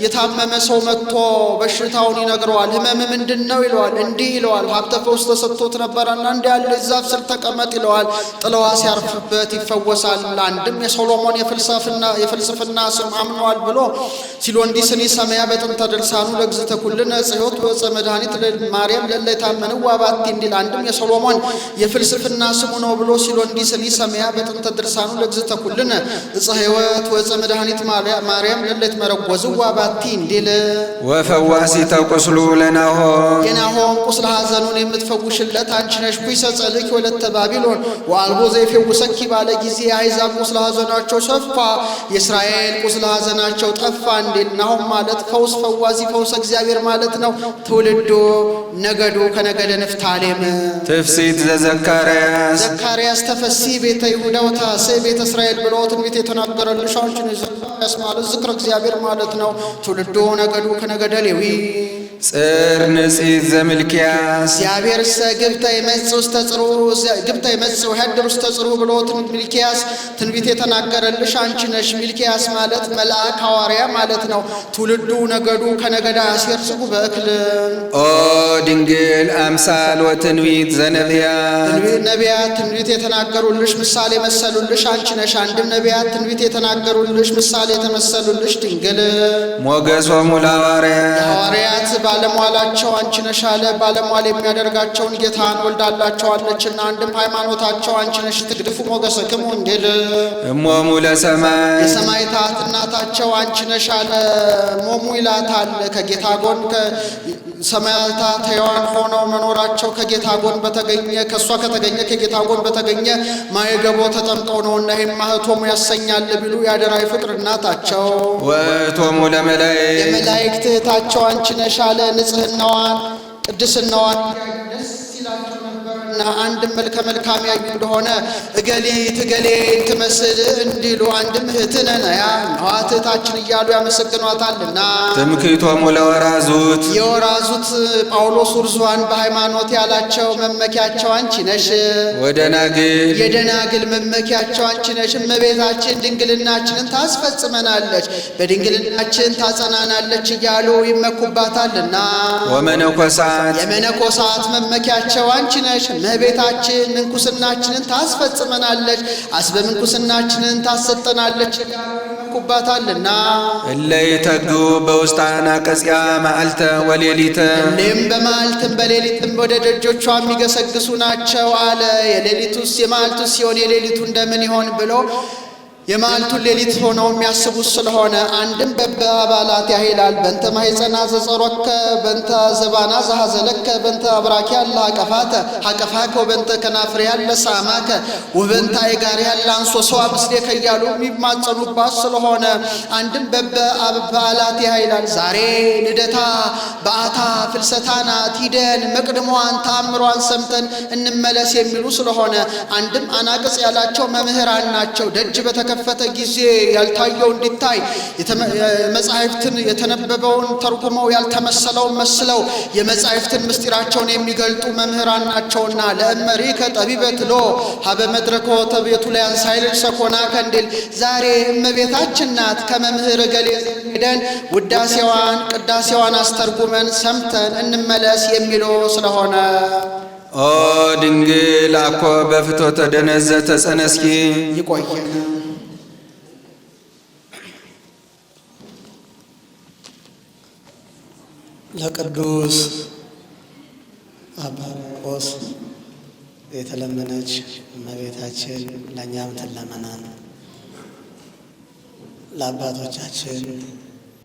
የታመመ ሰው መጥቶ በሽታውን ይነግረዋል። ህመም ምንድን ነው ይለዋል። እንዲህ ይለዋል፣ ሀብተ ፈውስ ተሰጥቶት ነበረና እንዲህ ያለ ዛፍ ስር ተቀመጥ ይለዋል። ጥለዋ ሲያርፍበት ይፈወሳል። አንድም የሶሎሞን የፍልስፍና ስም አምኗል ብሎ ሲሎንዲስን ሰማያ በጥንተ ድርሳኑ ለእግዝእተ ኩልነ ዕፀ ሕይወት ወዕፀ መድኃኒት ለማርያም ለእለ ይታመንዋ ባቲ እንዲል አንድም የሶሎሞን የፍልስፍና ስሙ ነው ብሎ ሲሎንዲስን ሰማያ በጥንተ ድርሳኑ ለእግዝእተ ኩልነ ዕፀ ሕይወት ወዕፀ መድኃኒት ማርያም ለእለ ይትመረጎዝዋ ባቲ እንዲል ወፈዋሲተ ቁስሉ ለናሆም የናሆም ቁስለ ሐዘኑን የምትፈውሽለት አንቺ ነሽ። ኩይሰ ጸልኪ ወለተ ባቢሎን ወአልቦ ዘይፌውሰኪ ባለ ጊዜ የአሕዛብ ቁስለ ሐዘናቸው ሰፋ፣ የእስራኤል ቁስለ ሐዘናቸው ጠፋ እንዲል ናሆም ማለት ፈውስ ፈዋሲ ፈውሰ እግዚአብሔር ማለት ነው። ትውልዱ ነገዱ ከነገደ ንፍታሌም ትፍሲት ዘዘካርያስ ዘካርያስ ተፈሲ ቤተ ይሁዳ ወታሰይ ቤተ እስራኤል ብሎ ትንቢት የተናገረልሽ አንቺ ነሽ። ዘካርያስ ማለት ዝክረ እግዚአብሔር ማለት ነው። ትውልዱ ነገዱ ከነገደ ሌዊ ጽር ንጽሕት ዘሚልክያስ እግዚአብሔር ግብተ ይመጽእ ውስተ ጽርዑ ግብተ ይመጽእ ወይሐድር ውስተ ጽርዑ ብሎ ሚልክያስ ትንቢት የተናገረልሽ አንቺ ነሽ። ሚልክያስ ማለት መልአክ ሐዋርያ ማለት ነው። ትውልዱ ነገዱ ከነገዳ አሴር ጽጉ በእክል ኦ ድንግል አምሳል ወትንቢት ዘነቢያት ነቢያት ትንቢት የተናገሩልሽ ምሳሌ መሰሉልሽ አንቺ ነሽ። አንድም ነቢያት ትንቢት የተናገሩልሽ ምሳሌ የተመሰሉልሽ ድንግል ሞገሶሙ ለሐዋርያት ባለሟላቸው አንቺ ነሽ አለ። ባለሟል የሚያደርጋቸውን ጌታን ወልዳላቸዋለችና አንድም ሃይማኖታቸው አንቺ ነሽ። ትግድፉ ሞገሰክሙ እንዲል እሞሙ ለሰማይ የሰማዕታት እናታቸው አንቺ ነሽ አለ። ሞሙ ይላታል ከጌታ ጎን ሰማዕታት ሕያዋን ሆነው መኖራቸው ከጌታ ጎን በተገኘ ከእሷ ከተገኘ ከጌታ ጎን በተገኘ ማየገቦ ተጠምቀው ነውና ይህም ማኅቶሙ ያሰኛል ቢሉ የአደራዊ ፍቅር እናታቸው ወእቶሙ ለመላእክት የመላእክት እህታቸው አንቺ ነሽ አለ። ንጽሕናዋን ቅድስናዋን ደስ ይላቸው ነበርና አንድም መልከ መልካም ያዩ እንደሆነ እገሊት እገሌን ትመስል እንዲሉ አንድም እህትነ ነያ ነዋት እህታችን እያሉ ያመሰግኗታልና ትምክህቶሙ ለወራዙት የወራዙት ጳውሎስ ውርዟን በሃይማኖት ያላቸው መመኪያቸው አንቺ ነሽ። ወደናግል የደናግል መመኪያቸው አንቺ ነሽ። እመቤታችን ድንግልናችንን ታስፈጽመናለች በድንግልናችን ታጸናናለች እያሉ ይመኩባታልና ወመነኮሳት የመነኮሳት መመኪያቸው አንቺ ነሽ። እመቤታችን ምንኩስናችንን ታስፈጽመናለች አስበ ምንኩስናችንን ታሰጠናለች ይመኩባታልና እለ ይተግዱ በውስተ አናቅጽያ መዓልተ ወሌሊተ እኔም በመዓልትም በሌሊትም ወደ ደጆቿ የሚገሰግሱ ናቸው አለ። የሌሊቱስ የመዓልቱስ ሲሆን የሌሊቱ እንደምን ይሆን ብሎ የመዓልቱን ሌሊት ሆነው የሚያስቡት ስለሆነ አንድም በአባላት ያሄላል። በእንተ ማኅፀና ዘጸሮከ በእንተ ዘባና ዘሐዘለከ በእንተ አብራኪ ያለ ሀቀፋከ ወበእንተ ከናፍሬ ያለ ሳማከ ወበእንተ አይጋሪ ያለ አንሶሰዋ ምስሌከ እያሉ የሚማጸኑባት ስለሆነ አንድም በአባላት ያሄላል። ዛሬ ልደታ በዓታ ፍልሰታና ቲደን መቅድሟን ተአምሯን ሰምተን እንመለስ የሚሉ ስለሆነ አንድም አናቅጽ ያላቸው መምህራን ናቸው። ደጅ በተከፈተ ጊዜ ያልታየው እንዲታይ መጻሕፍትን የተነበበውን ተርጉመው ያልተመሰለውን መስለው የመጻሕፍትን ምስጢራቸውን የሚገልጡ መምህራን ናቸውና ለእመሪከ ጠቢበት ሎ ሀበ መድረከ ወተቤቱ ላይ አንሳይል ሰኮና ከንዲል ዛሬ እመቤታችን ናት ከመምህር ገሌ ሄደን ውዳሴዋን ቅዳሴዋን አስተርጉመን ሰምተን እንመለስ የሚሉ ስለሆነ ኦ ድንግል አኮ በፍቶተ ደነዘ ተጸነስኪ። ይቆየን። ለቅዱስ አባ ማርቆስ የተለመነች እመቤታችን ለእኛም ትለመናን። ለአባቶቻችን